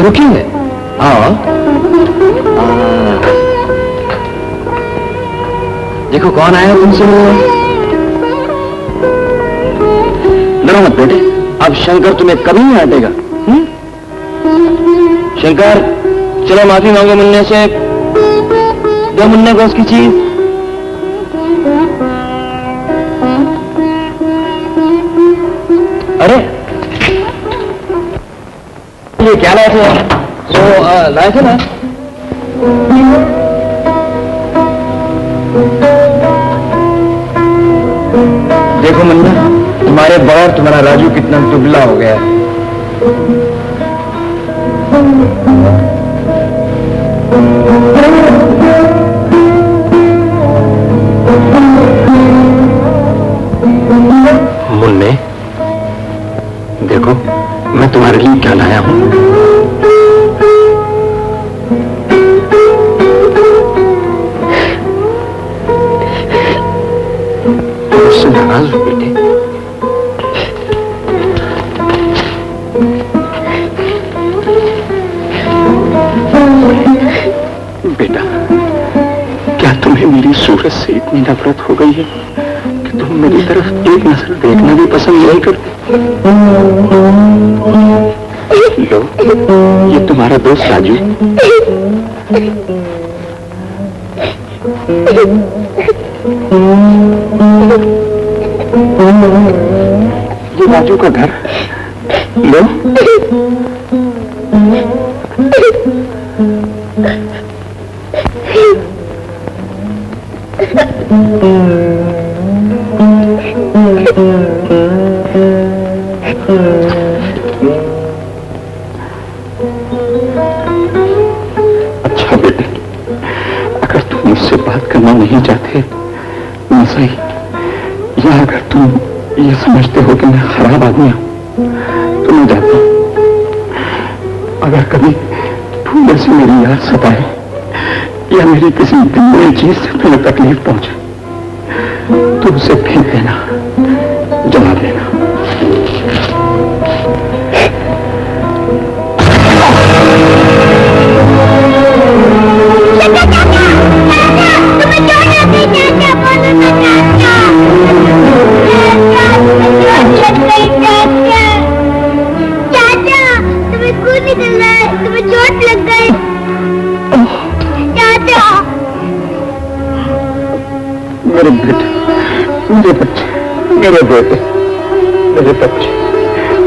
रुकेंगे? आओ। देखो कौन आया तुमसे मिलने। डरो मत बेटे, अब शंकर तुम्हें कभी नहीं हटेगा। शंकर, चलो माफी मांगो मुन्ने से, दो मुन्ने को उसकी चीज। अरे ये क्या लाए थे? वो लाए थे ना? देखो मुन्ना, तुम्हारे बगैर तुम्हारा राजू कितना दुबला हो गया है। मुन्ने, देखो मैं तुम्हारे लिए क्या लाया हूं। नाराज हो बेटे? बेटा, क्या तुम्हें मेरी सूरत से इतनी नफरत हो गई है कि तुम मेरी तरफ एक नजर देखना भी पसंद नहीं करते? लो, ये तुम्हारा दोस्त राजू। ये राजू का घर। लो। अच्छा बेटे, अगर तुम मुझसे बात करना नहीं चाहते मैं सही, या अगर तुम ये समझते हो कि मैं खराब आदमी हूं तो मैं जाता हूं। अगर कभी फूले से मेरी याद सताए या मेरी किसी दिल चीज से तुम्हें तकलीफ पहुंचे तो उसे फेंक देना, जला देना। मेरे बेटे, मेरे बच्चे, मेरे बेटे, मेरे बच्चे,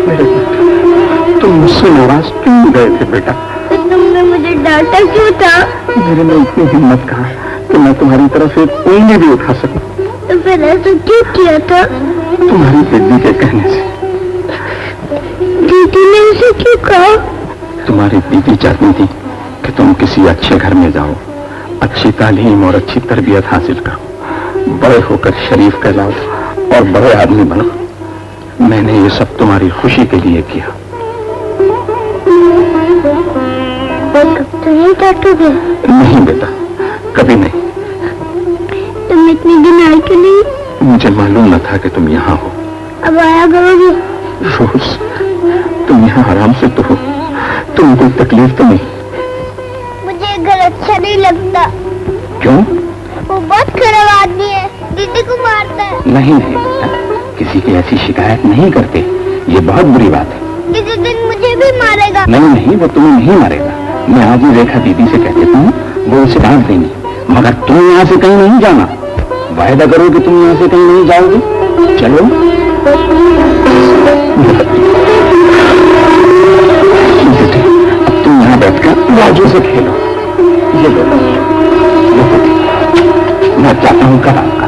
मेरे बेटे, तुम मुझसे नाराज क्यों गए थे बेटा? तुमने मुझे डांटा क्यों था? मेरे में इतनी हिम्मत कहाँ कि मैं तुम्हारी तरफ एक उंगली भी उठा सकूं। तो फिर ऐसा क्यों किया था? तुम्हारी दीदी के कहने से। दीदी ने ऐसा क्यों कहा? तुम्हारी दीदी चाहती थी कि तुम किसी अच्छे घर में जाओ, अच्छी तालीम और अच्छी तरबियत हासिल करो, बड़े होकर शरीफ कहलाओ और बड़े आदमी बनो। मैंने ये सब तुम्हारी खुशी के लिए किया। तो नहीं डांटोगे? नहीं बेटा, कभी नहीं। तुम इतने दिन आए क्यों नहीं? मुझे मालूम न था कि तुम यहाँ हो। अब आया करोगे? रोज तुम यहाँ आराम से तो हो, तुम कोई तकलीफ तो नहीं? मुझे घर अच्छा नहीं लगता। क्यों? वो बहुत खराब आदमी है, दीदी को मारता है। नहीं नहीं बेटा, किसी की ऐसी शिकायत नहीं करते, ये बहुत बुरी बात है। किसी दिन मुझे भी मारेगा। नहीं नहीं, वो तुम्हें नहीं मारेगा। मैं आज ही रेखा दीदी से कह देता हूँ, वो उसे डांट देंगी। मगर तुम यहाँ से कहीं नहीं जाना, वायदा करो कि तुम यहाँ से कहीं नहीं जाओगे। चलो। बेटे, अब तुम यहाँ बैठकर राजू से खेलो। ये लो, मैं चाहता हूँ कल आपका।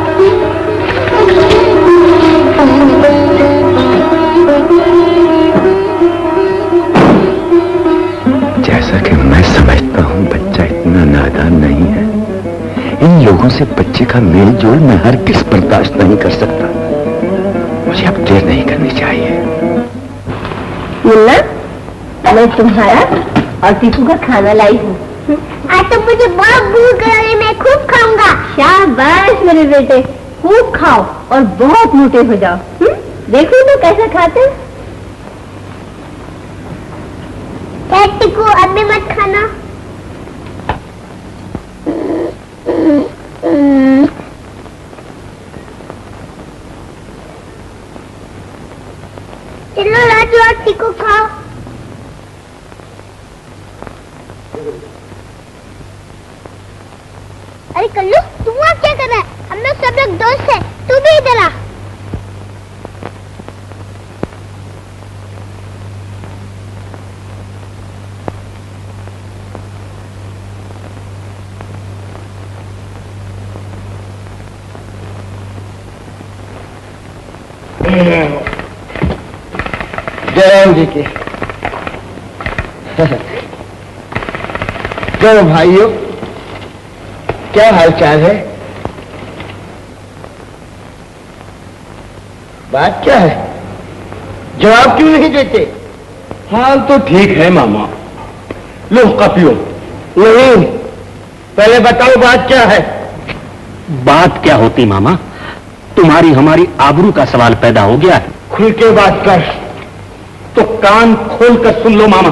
जैसा कि मैं समझता हूँ बच्चा इतना नादान नहीं है। इन लोगों से बच्चे का मेल जोल मैं हर किस बर्दाश्त नहीं कर सकता। मुझे अब देर नहीं करनी चाहिए। मुन्ना, मैं तुम्हारा और टीकू का खाना लाई हूँ। आज तो मुझे बहुत भूख लगी, मैं खूब खाऊंगा। शाबाश मेरे बेटे, खूब खाओ और बहुत मोटे हो जाओ। देखो तो कैसे खाते। टीकू, अभी मत खाना। चलो राजू और टीकू खाओ। अरे कल्लू, तू वहाँ क्या कर रहा है? हम लोग सब लोग दोस्त हैं, तू भी इधर आ। जयराम जी की। चलो भाइयों, क्या हालचाल है? बात क्या है? जवाब क्यों नहीं देते? हाल तो ठीक है मामा। लो पियो। नहीं, पहले बताओ बात क्या है? बात क्या होती मामा? तुम्हारी हमारी आबरू का सवाल पैदा हो गया है। खुल के बात कर। तो कान खोल कर सुन लो मामा,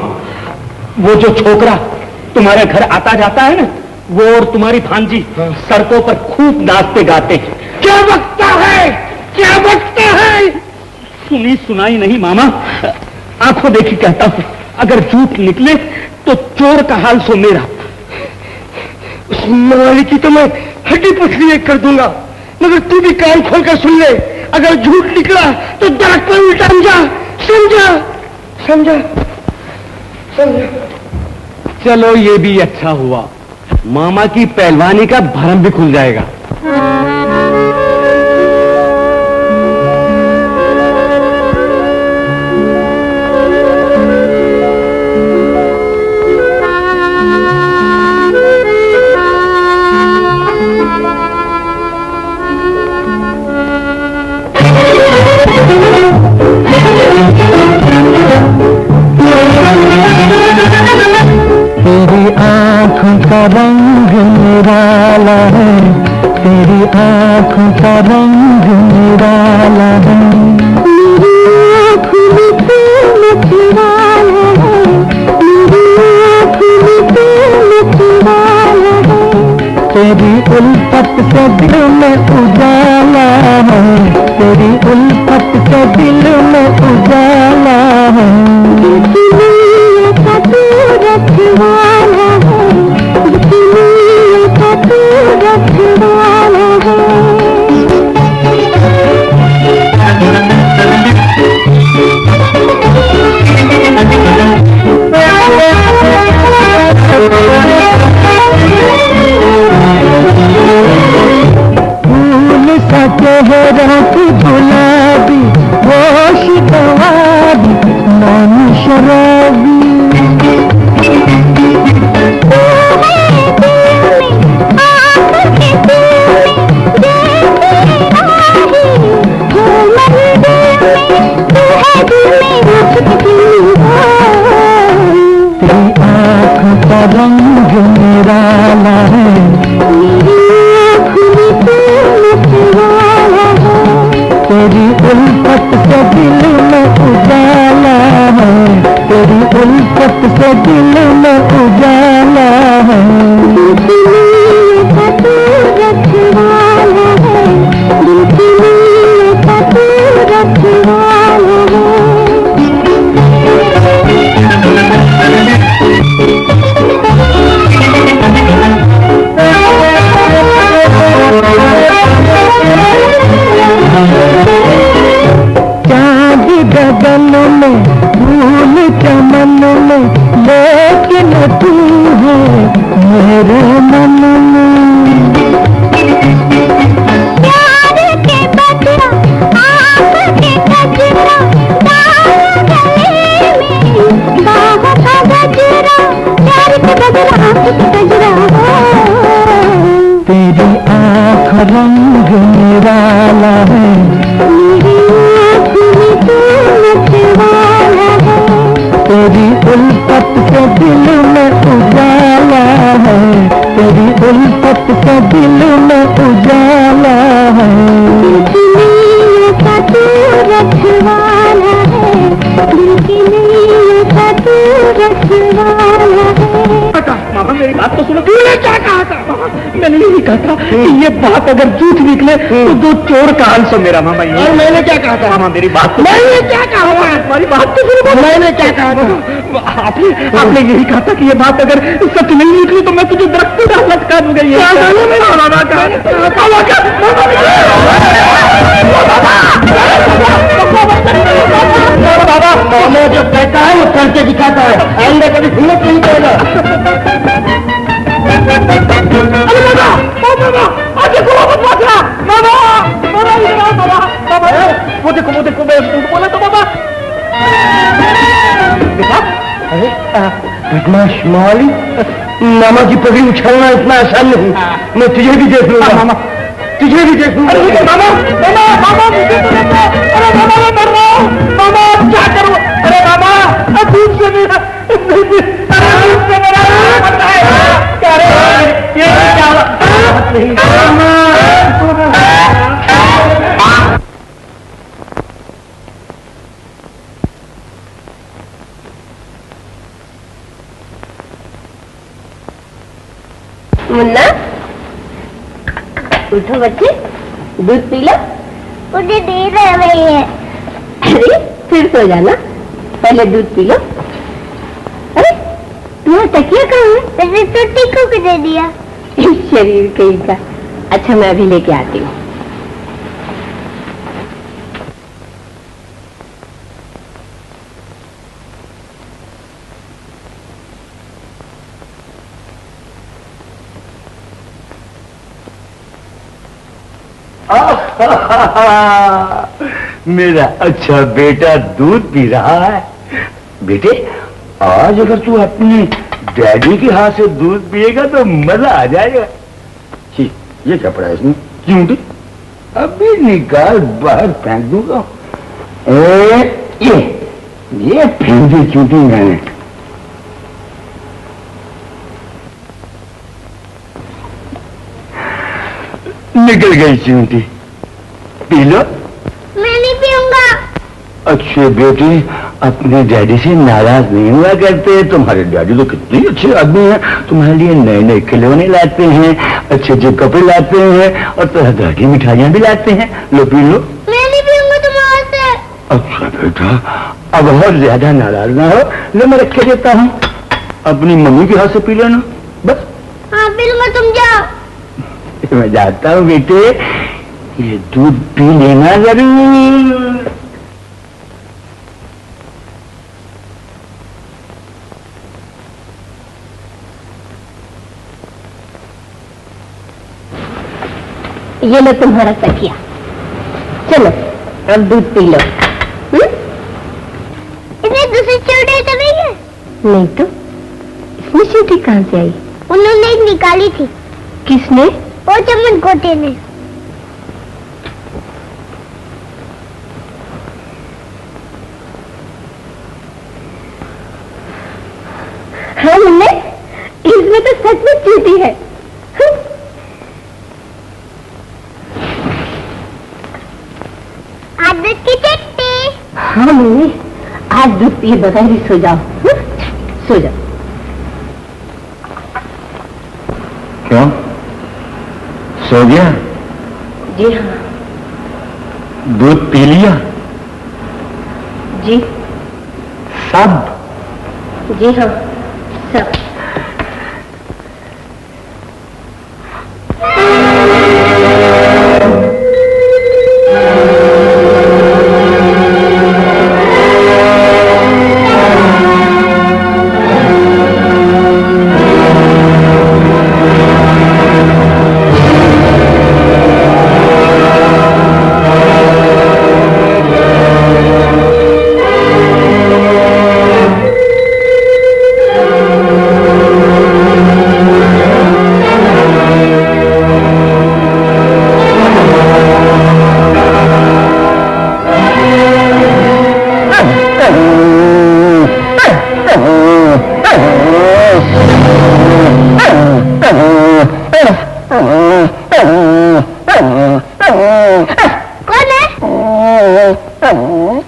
वो जो छोकरा तुम्हारे घर आता जाता है ना, वो और तुम्हारी भांजी सड़कों पर खूब नाचते गाते हैं। क्या बकता है, क्या बकता है? सुनी सुनाई नहीं मामा, आंखों देखी कहता हूं, अगर झूठ निकले तो चोर का हाल सो मेरा। उस माली की तो मैं हड्डी पसली एक कर दूंगा, मगर तू भी कान खोल कर सुन ले, अगर झूठ निकला तो दरक पर उल्टा समझा, समझा समझा समझा। चलो ये भी अच्छा हुआ, मामा की पहलवानी का भरम भी खुल जाएगा। तेरी आँखों का रंग निराला है, तेरी आँखों का रंग निराला है, मेरी आँखों में तुम निराला है, मेरी आँखों में तुम निराला है, तेरी उल्फत से दिल में उजाला है, तेरी उल्फत से दिल में उजाला है, रखवाला है, इसलिए का तू रखवाला है। फूल सा चेहरा की गुलाबी, होश गवाबी, नाम शराबी, तेरी आँखों का रंग निराला है, मेरी आँखों में तुम निराला है, तेरी उल्फत से दिल में उजाला है, तेरी उल्फत से दिल में उजाला है, इसलिए का तू रखवाला है, इसलिए का तू रखवाला है। चाँद गगन में, फूल चमन में, लेकिन तू है मेरे मन में। प्यार के बदला आँख के गजरा, दाग गले में बाहों का गजरा, प्यार के बदला आँख के गजरा, तेरी आँख रंग निराला है, मेरी आँखों में तुम नचवाला है, तेरी उल्फत से दिल में उजाला है, तेरी उल्फत से दिल में उजाला है, इसलिए का तू रखवाला है, इसलिए का तू रखवाला है। मामा मेरी बात तो सुनो। तूने क्या कहा था? मैंने यही कहा था कि ये बात अगर झूठ निकले तो दो चोर का हाल सो मेरा मामा। ये मैंने क्या कहा था? मामा मेरी बात तो मैंने क्या कहा था? तुम्हारी बात तो सुनो। मैंने क्या कहा था? आपने यही कहा था कि ये बात अगर सच नहीं निकली तो मैं तुझे दरख्त पे लटका दूंगा। ये बाबा मामा जो कहता है वो करके दिखाता है, आइंदा कभी हिम्मत नहीं करेगा। अरे बाबा, बाबा, आज देखो बाबा, बाबा, बाबा, बाबा, बाबा, वो देखो, मैं बोला तो बाबा। देखा? अरे बदमाश माली, मामा की पगड़ी उछालना इतना आसान नहीं। मैं तुझे भी देख लूंगा मामा, तुझे भी देख लूंगा। अरे मामा, मामा, मामा, मुझे तो देखो। अरे मामा, मैं मर रहा हूँ। मामा, क्या करूँ? अरे मामा, धूप से मेरा, अरे धूप से मेरा पता है। अरे ये क्या? मामा, मुन्ना, उठो बच्चे, दूध पी लो। मुझे नींद आ रही है। अरे फिर सो जाना, पहले दूध पी लो। अरे तुम्हारा तकिया कहाँ है? मैंने तो टीकू को दे दिया। शरीर कहीं का। अच्छा मैं अभी लेके आती हूँ। मेरा अच्छा बेटा दूध पी रहा है। बेटे आज अगर तू अपने डैडी के हाथ से दूध पिएगा तो मजा आ जाएगा। ये क्या पड़ा है इसमें? चूंटी अभी निकाल, बाहर फेंक दूंगा। ये फेंक दी चूंटी मैंने। निकल गई चूंटी। P low. मैं नहीं पीऊंगा। अच्छे बेटे अपने डैडी से नाराज नहीं हुआ करते। तुम्हारे डैडी तो कितने अच्छे आदमी हैं, तुम्हारे लिए नए नए खिलौने लाते हैं, अच्छे अच्छे कपड़े लाते हैं और तरह तरह की मिठाइयां भी लाते हैं। लो पी लो। मैं नहीं पीऊंगा तुम्हारे से। अच्छा बेटा अब और ज्यादा नाराज ना हो, लो मैं रख के देता हूँ, अपनी मम्मी के हाथ से पी लेना बस। हाँ पी लूंगा, तुम जाओ। मैं जाता हूँ बेटे, ये दूध पी लेना जरूर। ये लो तुम्हारा तकिया, चलो अब दूध पी लो। इसमें दूसरी चींटी तो नहीं है? नहीं तो इसमें चींटी कहाँ से आई? उन्होंने एक निकाली थी। किसने? वो चमन कोटे ने। हाँ मुन्ने, इसमें तो सच में चींटी है। आज दूध की चट्टी। हाँ मुन्ने, आज दूध पिए बगैर ही सो जाओ। सो जाओ। क्यों सो गया? जी हाँ। दूध पी लिया? जी सब? जी हाँ सब।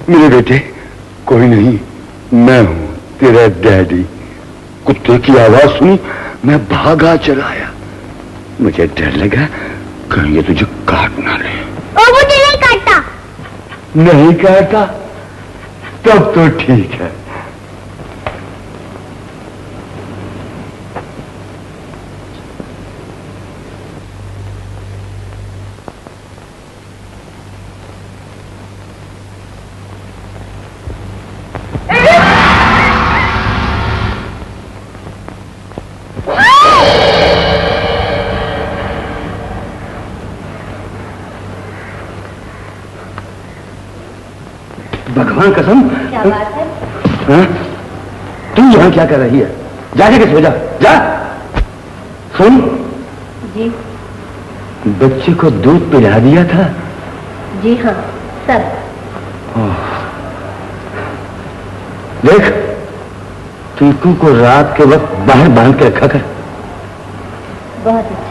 मेरे बेटे कोई नहीं, मैं हूं तेरा डैडी। कुत्ते की आवाज सुनी, मैं भागा चला आया। मुझे डर लगा कहीं ये तुझे काट ना ले। वो मुझे नहीं काटता। नहीं काटा? तब तो ठीक है। भगवान कसम, क्या बात है? हाँ? तुम यहाँ क्या कर रही है? जाके किस वजह जा। सुन, जी बच्चे को दूध पिला दिया था? जी हाँ सब। देख टीकू को रात के वक्त बाहर बांध के रखा कर। बहुत अच्छा।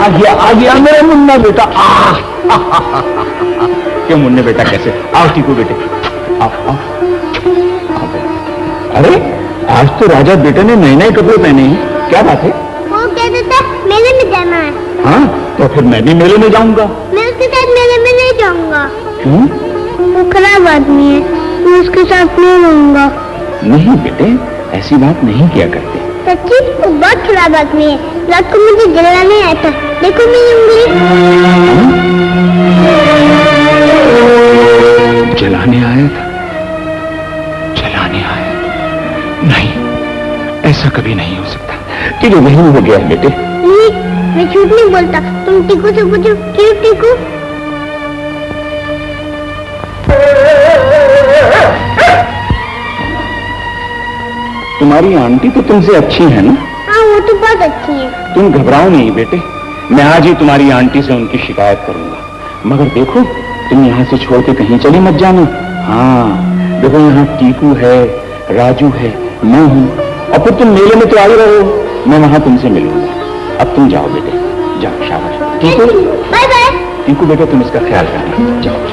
आ गया मेरा मुन्ना बेटा। क्यों मुन्ने बेटा कैसे? आओ टीकू बेटे, आओ आओ। अरे आज तो राजा बेटे ने नए नए कपड़े पहने हैं, क्या बात है? वो कहते थे मेले में जाना है। हाँ तो फिर मैं भी मेले में जाऊंगा। मैं उसके साथ मेले में नहीं जाऊंगा। क्यों? वो खराब आदमी है, मैं उसके साथ नहीं रहूंगा। नहीं बेटे, ऐसी बात नहीं किया करते। सच्ची वो बहुत खराब आदमी है, रात को मुझे जलाने आया था, देखो मेरी उंगली। जलाने आया था? जलाने आया था? नहीं, ऐसा कभी नहीं हो सकता। तेरे वही हो गया है बेटे। नहीं, मैं झूठ नहीं बोलता। तुम टीकू से पूछो, क्यों टीकू? तुम्हारी आंटी तो तुमसे अच्छी है ना? हाँ वो तो बहुत अच्छी है। तुम घबराओ नहीं बेटे, मैं आज ही तुम्हारी आंटी से उनकी शिकायत करूंगा। मगर देखो तुम यहाँ से छोड़ के कहीं चली मत जाना। हाँ देखो यहाँ टीकू है, राजू है, मैं हूँ, और फिर तुम मेले में तो आई रहो, मैं वहां तुमसे मिलूंगा। अब तुम जाओ बेटे, जाओ, शाबाश। Tiku bye bye. टीकू बेटे तुम इसका ख्याल रखना, जाओ।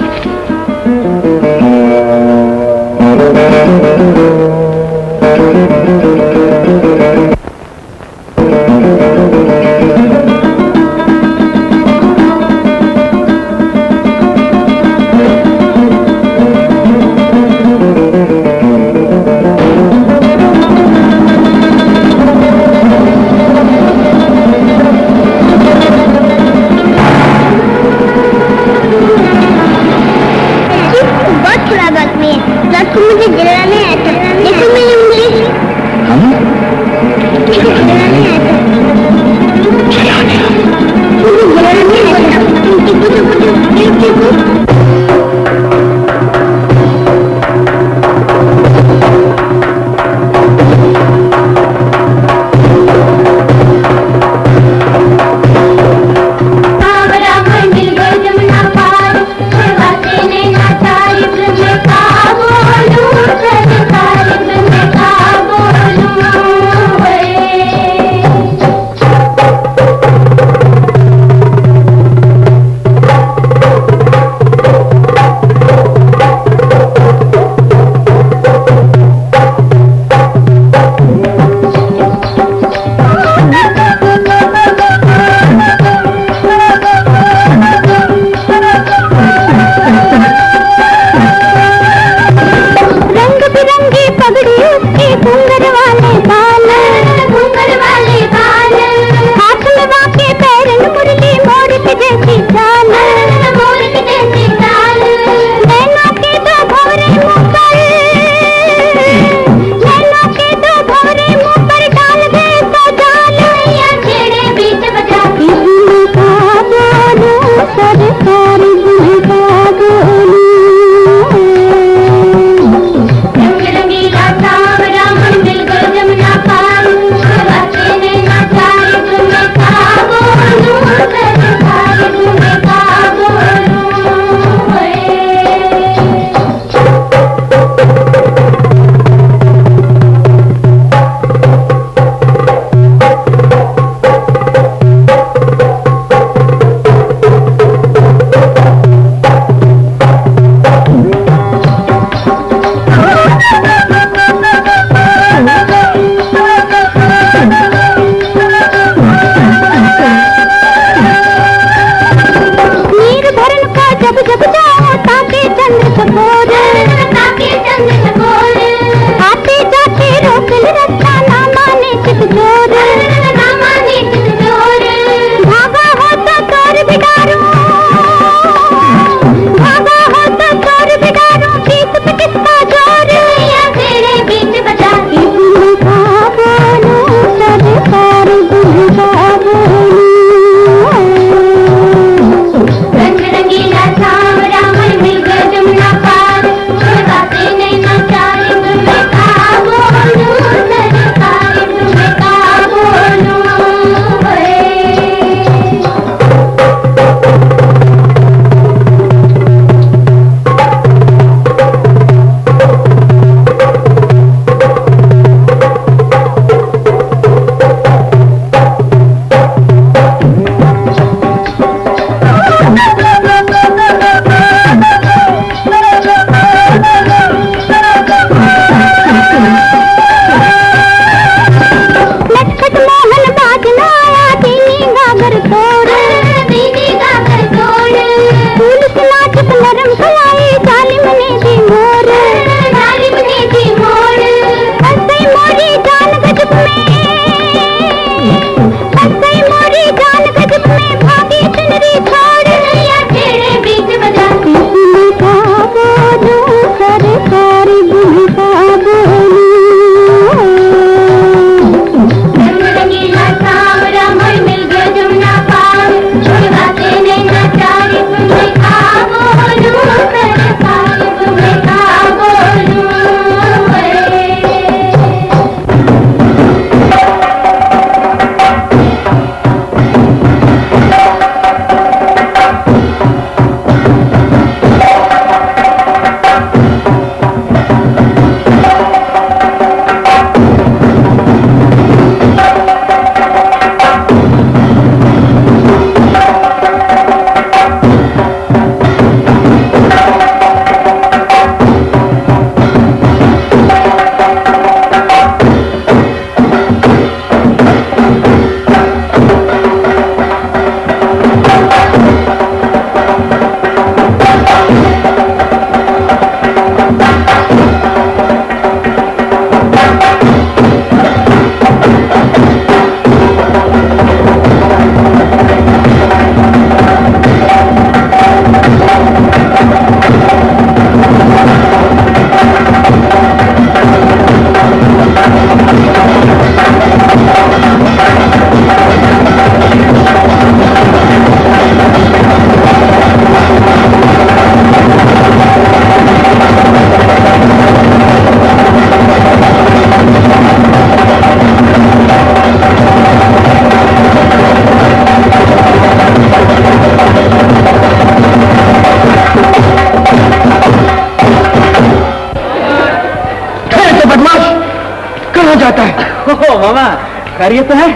खैरियत तो है?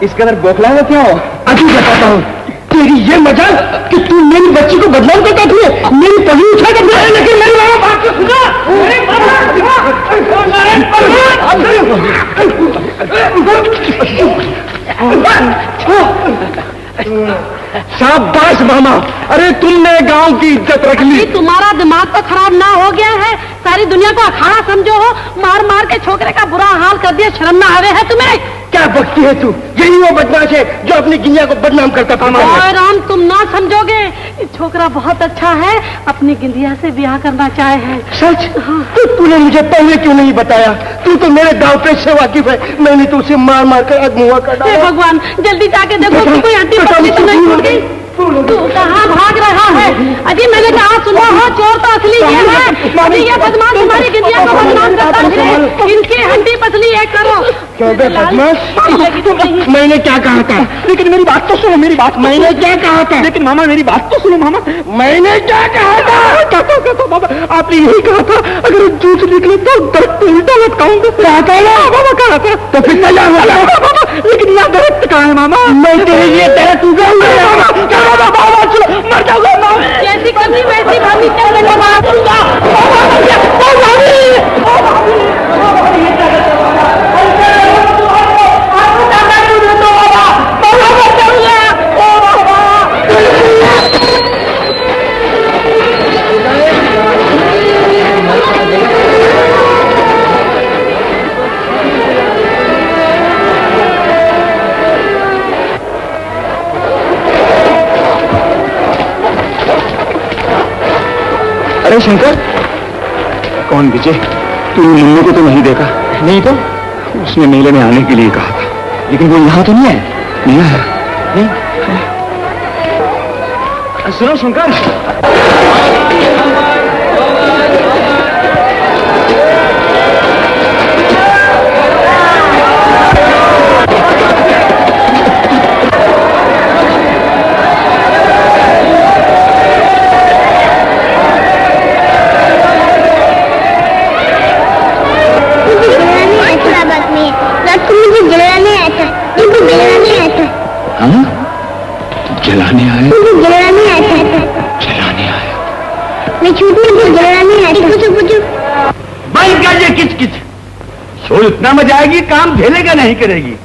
इस कदर बौखला हुआ क्या हो? अभी बताता हूँ। तेरी ये मजाल कि तू मेरी बच्ची को बदनाम करता थी, मेरी पगड़ी उठा कर दिया, लेकिन मेरी माँ बात को सुना। शाबाश मामा, अरे तुमने गांव की इज्जत रख ली। तुम्हारा दिमाग तो खराब ना हो गया है? सारी दुनिया को अखाड़ा समझो हो, मार मार के छोकरे का बुरा हाल कर दिया, शर्म ना आवे है तुम्हें? क्या बकती है तू? यही वो बदमाश है जो अपनी गिनिया को बदनाम करता था। राम, तुम ना समझोगे, छोकरा बहुत अच्छा है, अपनी गिंदिया से ब्याह करना चाहे है। सच? हाँ। तो तूने मुझे पहले क्यों नहीं बताया? तू तो मेरे दाव पेच से वाकिफ है, मैंने तो उसे मार मार कर अगमुआ कर डाला। भगवान, जल्दी जाके देखो कि कोई हड्डी पसली तो नहीं टूट गई। तू कहाँ भाग रहा है? अजी मैंने कहा सुना हो, चोर तो असली ये है, ये बदमाश तुम्हारी गिंदिया को बदनाम करता है, इनकी हड्डी पसली एक करो। क्यों बे बदमाश? मैंने क्या कहा था? लेकिन मेरी बात तो सुनो, मेरी बात। मैंने क्या कहा था? लेकिन मामा मेरी बात तो सुनो मामा। मैंने क्या कहा था? क्या मामा? आपने यही कहा था अगर झूठ निकले तो दर्द पे उल्टा लटकाऊंगा। कहा था ना मामा? कहा था तो फिर सजा वाला। लेकिन यहाँ दर्द कहाँ है मामा? मैं तेरे लिए दर्द उगाऊंगा। मर जाऊंगा। जैसी कमी वैसी भाभी चल मार दूंगा। अरे शंकर, कौन विजय? तूने मुन्नू को तो नहीं देखा? नहीं तो उसने मेले में आने के लिए कहा था, लेकिन वो यहाँ तो नहीं है। नहीं आया? नहीं। सुनो शंकर, जलाने आया? जलाने आया था। जलाने आया? मैं छूटने को जलाने आया था। पूछो। बंद कर ये किच-किच। शो इतना मजा आएगी, काम झेलेगा नहीं करेगी।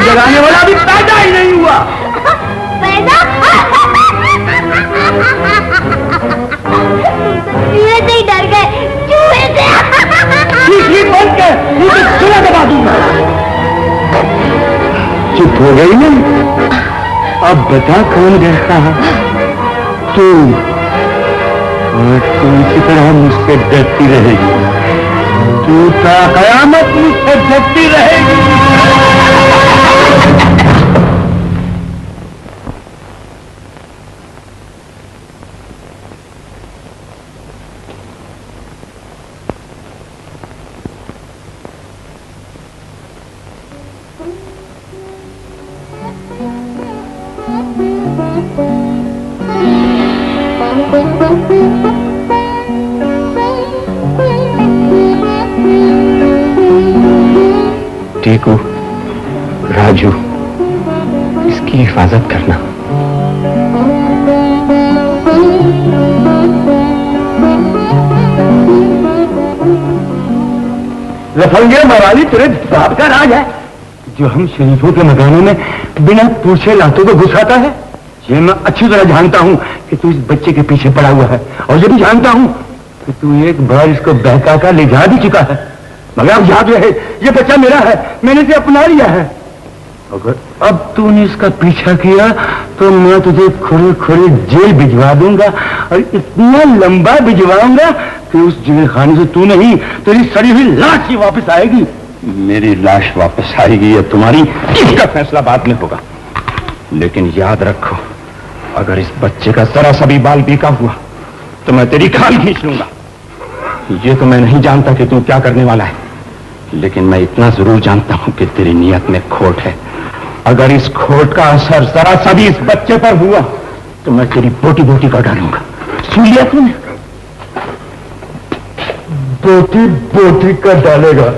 जलाने वाला अभी पैदा ही नहीं हुआ। पैदा? चूहे से ही डर गए, चूहे से। ठीक बंद कर, मुझे चूहा दबा दूंगा। चुप हो गई ना? अब बता कौन डरता है? तू। और तू इसी तरह मुझसे डरती रहेगी। तू ता कयामत मुझसे डरती रहेगी। टीकू, राजू, इसकी हिफाजत करना। लफंगे मवाली तुझे बाप का राज है जो हम शरीफों के मकानों में बिना पूछे लातों को घुसाता है। ये मैं अच्छी तरह जानता हूँ कि तू इस बच्चे के पीछे पड़ा हुआ है, और ये भी जानता हूँ कि तू एक बार इसको बहका कर ले जा भी चुका है। मगर अब याद रहे, ये बच्चा मेरा है, मैंने इसे अपना लिया है। अब तूने इसका पीछा किया तो मैं तुझे खुले खुले जेल भिजवा दूंगा, और इतना लंबा भिजवाऊंगा कि उस जेल खाने से तू नहीं, तेरी सड़ी हुई लाश ही वापस आएगी। मेरी लाश वापस आएगी या तुम्हारी, इसका फैसला बाद में होगा। लेकिन याद रखो, अगर इस बच्चे का जरा सा भी बाल बीका हुआ तो मैं तेरी खाल खींच लूंगा। ये तो मैं नहीं जानता कि तू क्या करने वाला है, लेकिन मैं इतना जरूर जानता हूं कि तेरी नीयत में खोट है। अगर इस खोट का असर जरा सा भी इस बच्चे पर हुआ तो मैं तेरी बोटी बोटी कर डालूंगा। सुन लिया तूने? बोटी बोटी कर डालेगा।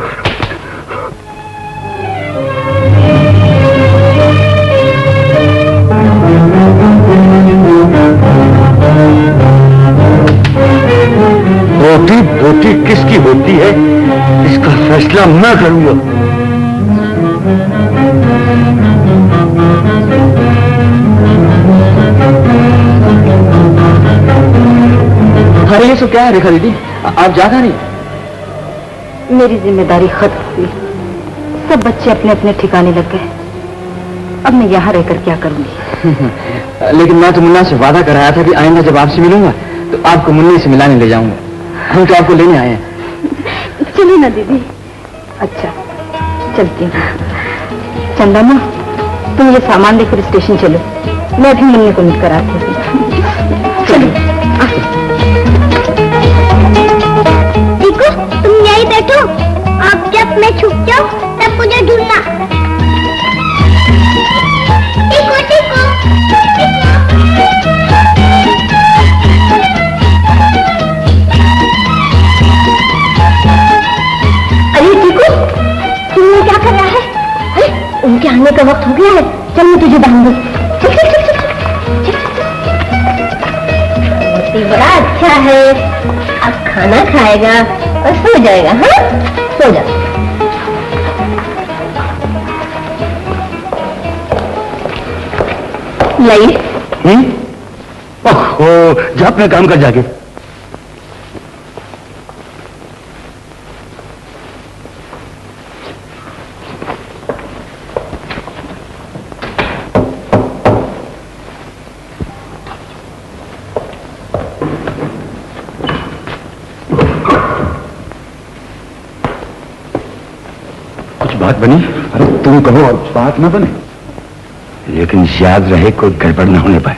बोटी बोटी किसकी होती है, इसका फैसला मैं करूंगा। अरे ये सब क्या है रेखा दीदी, आप जागा नहीं? मेरी जिम्मेदारी खत्म हुई, सब बच्चे अपने अपने ठिकाने लग गए। अब मैं यहाँ रहकर क्या करूंगी? लेकिन मैं तो मुन्ना से वादा कराया था कि आइंदा जब आपसे मिलूंगा तो आपको मुन्ने से मिलाने ले जाऊंगा। हम तो आपको लेने आए हैं। चलिए ना दीदी। अच्छा चलती हूँ। चंदा माँ, तुम ये सामान लेकर स्टेशन चलो, मैं अभी मुन्ने को मिलकर आती हूँ। चलिए। टीकू, तुम यहीं बैठो, आप जब मैं छुप जाऊं तब मुझे ढूंढना। टीकू टीकू अरे टीकू, तुम क्या कर रहा है? अरे उनके आने का वक्त हो गया है, चल मैं तुझे बांध दूं। चल चल चल चल चल। बड़ा अच्छा है, अब खाना खाएगा और सो जाएगा। हाँ, सो जा। लाइए। ओहो, जा अपना काम कर जाके। बात बनी? अरे तुम कहो और बात न बने, लेकिन याद रहे कोई गड़बड़ न होने पाए।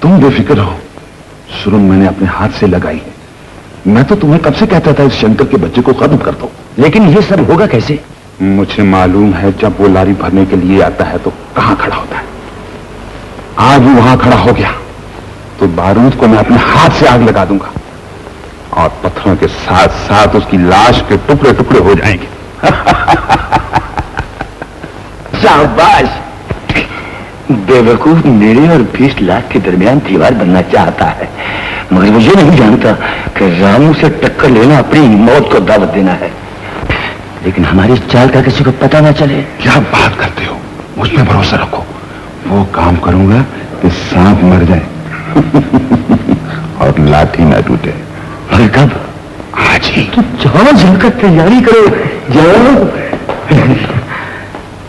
तुम बेफिक्र रहो, शुरू मैंने अपने हाथ से लगाई है। मैं तो तुम्हें कब से कहता था इस शंकर के बच्चे को खत्म कर दो। लेकिन ये सब होगा कैसे? मुझे मालूम है, जब वो लारी भरने के लिए आता है तो कहां खड़ा होता है। आज वो वहां खड़ा हो गया तो बारूद को मैं अपने हाथ से आग लगा दूंगा और पत्थरों के साथ साथ उसकी लाश के टुकड़े टुकड़े हो जाएंगे। शाबाश। बेवकूफ मेरे और 20 लाख के दरमियान दीवार बनना चाहता है, मगर मुझे नहीं जानता कि रामू से टक्कर लेना अपनी मौत को दावत देना है। लेकिन हमारी चाल का किसी को पता ना चले। क्या बात करते हो? मुझ पे भरोसा रखो, वो काम करूंगा कि सांप मर जाए और लाठी ना टूटे। मगर कब? आज ही। तो जाओ, जाकर तैयारी करो, जाओ।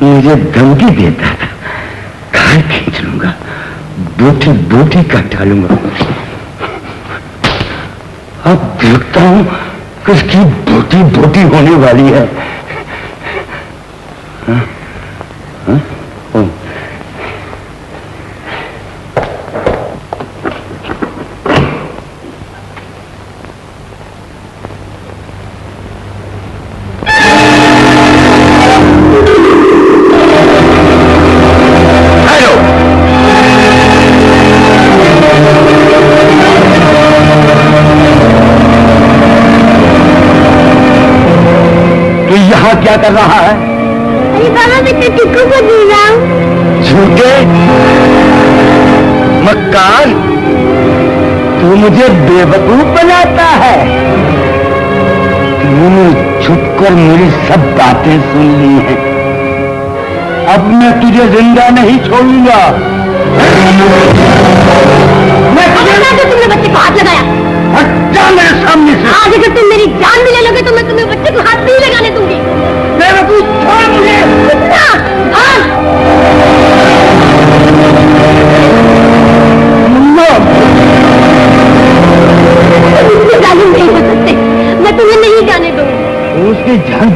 मुझे धमकी देता था, खाल खींच लूंगा, बोटी बोटी काट डालूंगा। अब देखता हूं किसकी बोटी बोटी होने वाली है। हाँ? हाँ? क्या कर रहा है? अरे बाबा, मैं तो टीकू को ढूंढ रहा हूँ। झूठे मक्कार, तू मुझे बेवकूफ बनाता है। तूने छुपकर मेरी सब बातें सुन ली हैं, अब मैं तुझे जिंदा नहीं छोड़ूंगा। तुमने बच्चे को हाथ लगाया? हटा मेरे सामने से। आज अगर तुम मेरी जान भी ले लोगे तो मैं तुम्हें बच्चे को हाथ नहीं लगाने दूंगी। बेवकूफ, छोड़ मुझे।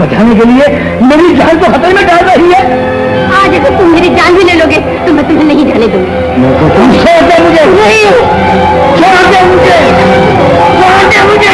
बचाने के लिए मेरी जान को खतरे में डाल रही है। आज अगर तुम मेरी जान भी ले लोगे तो मैं तुम्हें नहीं जाने दूंगी। मैं तो तुम छोड़ दे मुझे, नहीं छोड़ दे मुझे, छोड़ दे मुझे।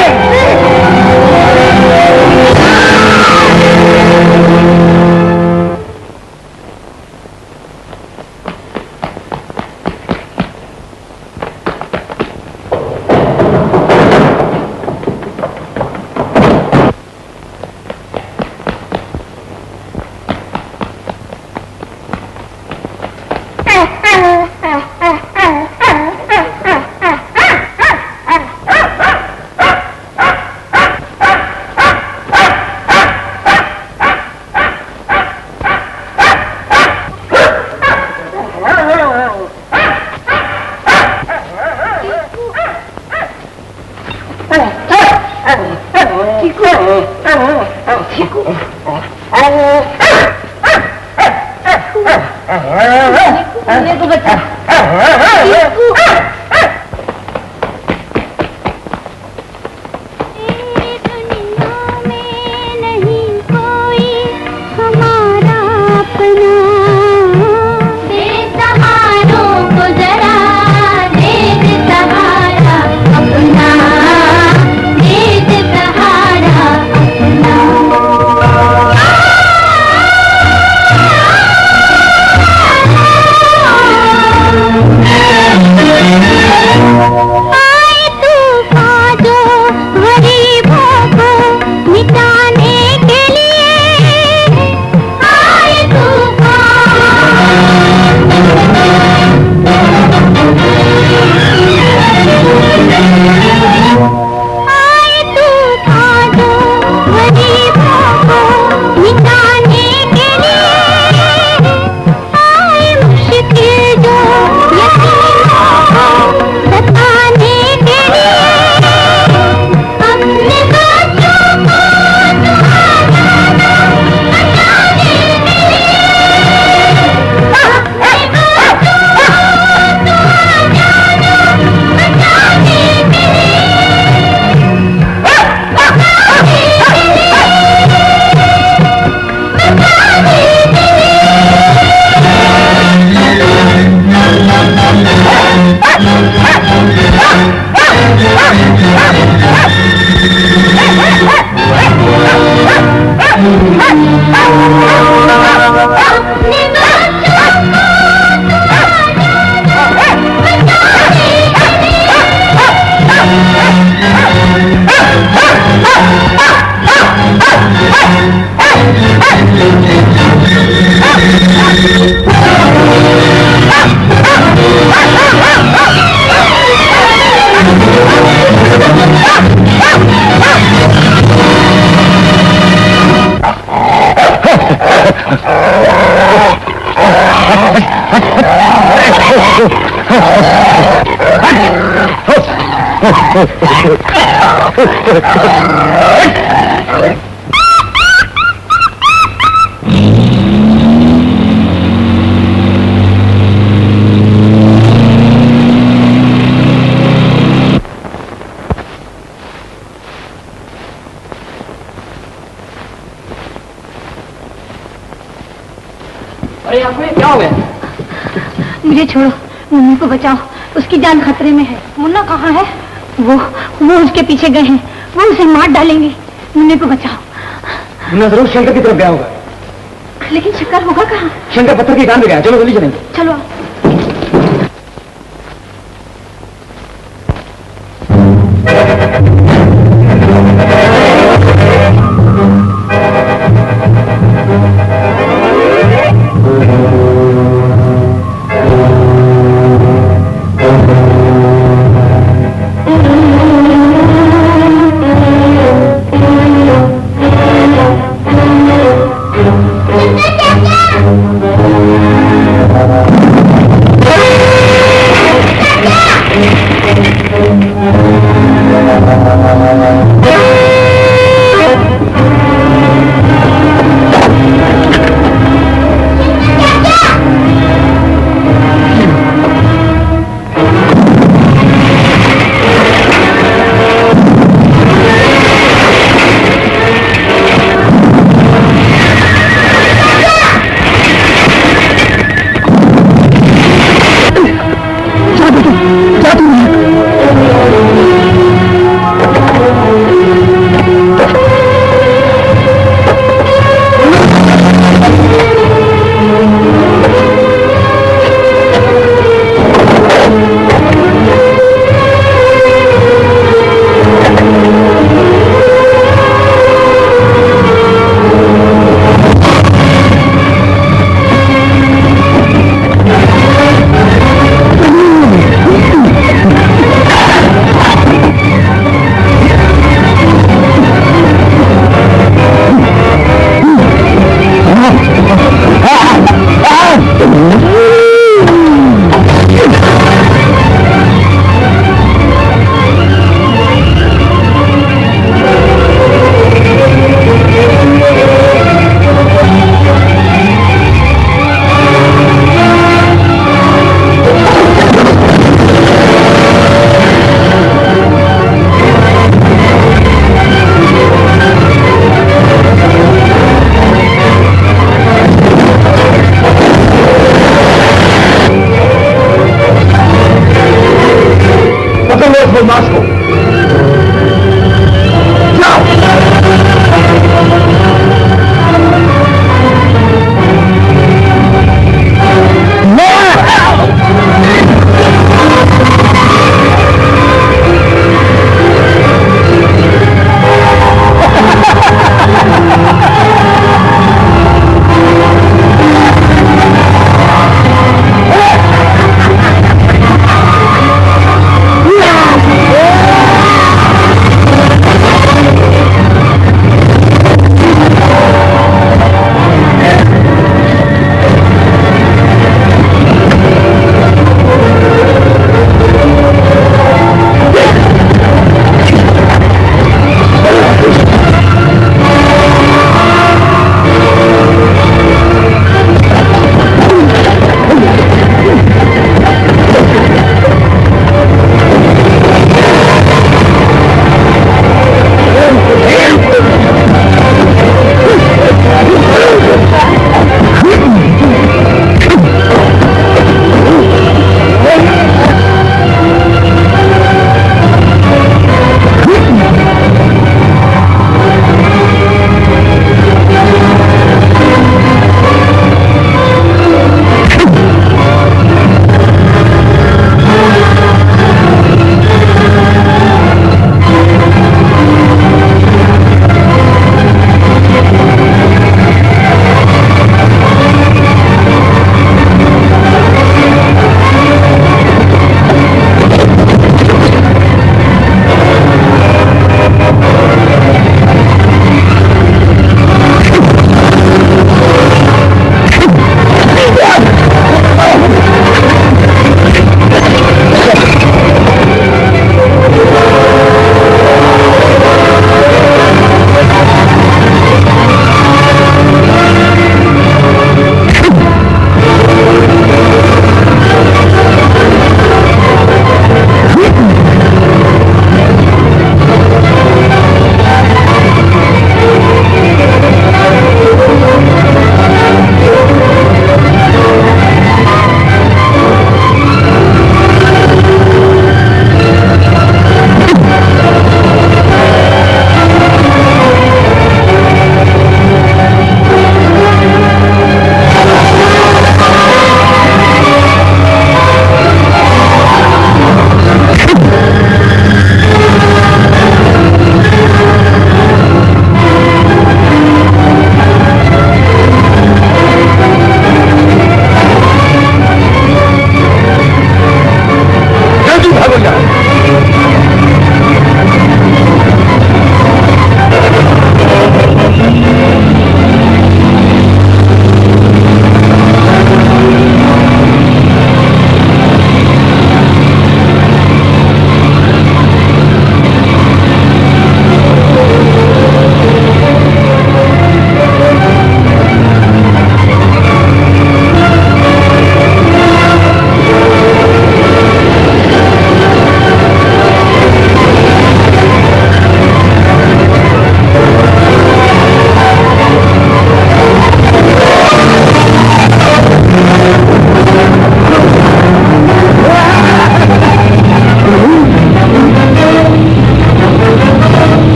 अरे आपको क्या हो गया? मुझे छोड़ो, मुन्ना को बचाओ, उसकी जान खतरे में है। मुन्ना कहाँ है? वो उसके पीछे गए हैं, वो उसे मार डालेंगे। मुन्ने को बचाओ। मुन्ना जरूर शंकर की तरफ गया होगा। लेकिन शंकर होगा कहाँ? शंकर पत्थर की कान में गया। चलो जल्दी चलेंगे। चलो। क्या तुम Yeah!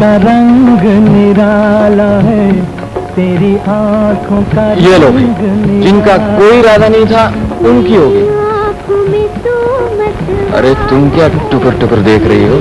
का रंग निराला है, तेरी आंखों का ये लोग जिनका कोई इरादा नहीं था उनकी होगी। अरे तुम क्या टुकर टुकर देख रही हो?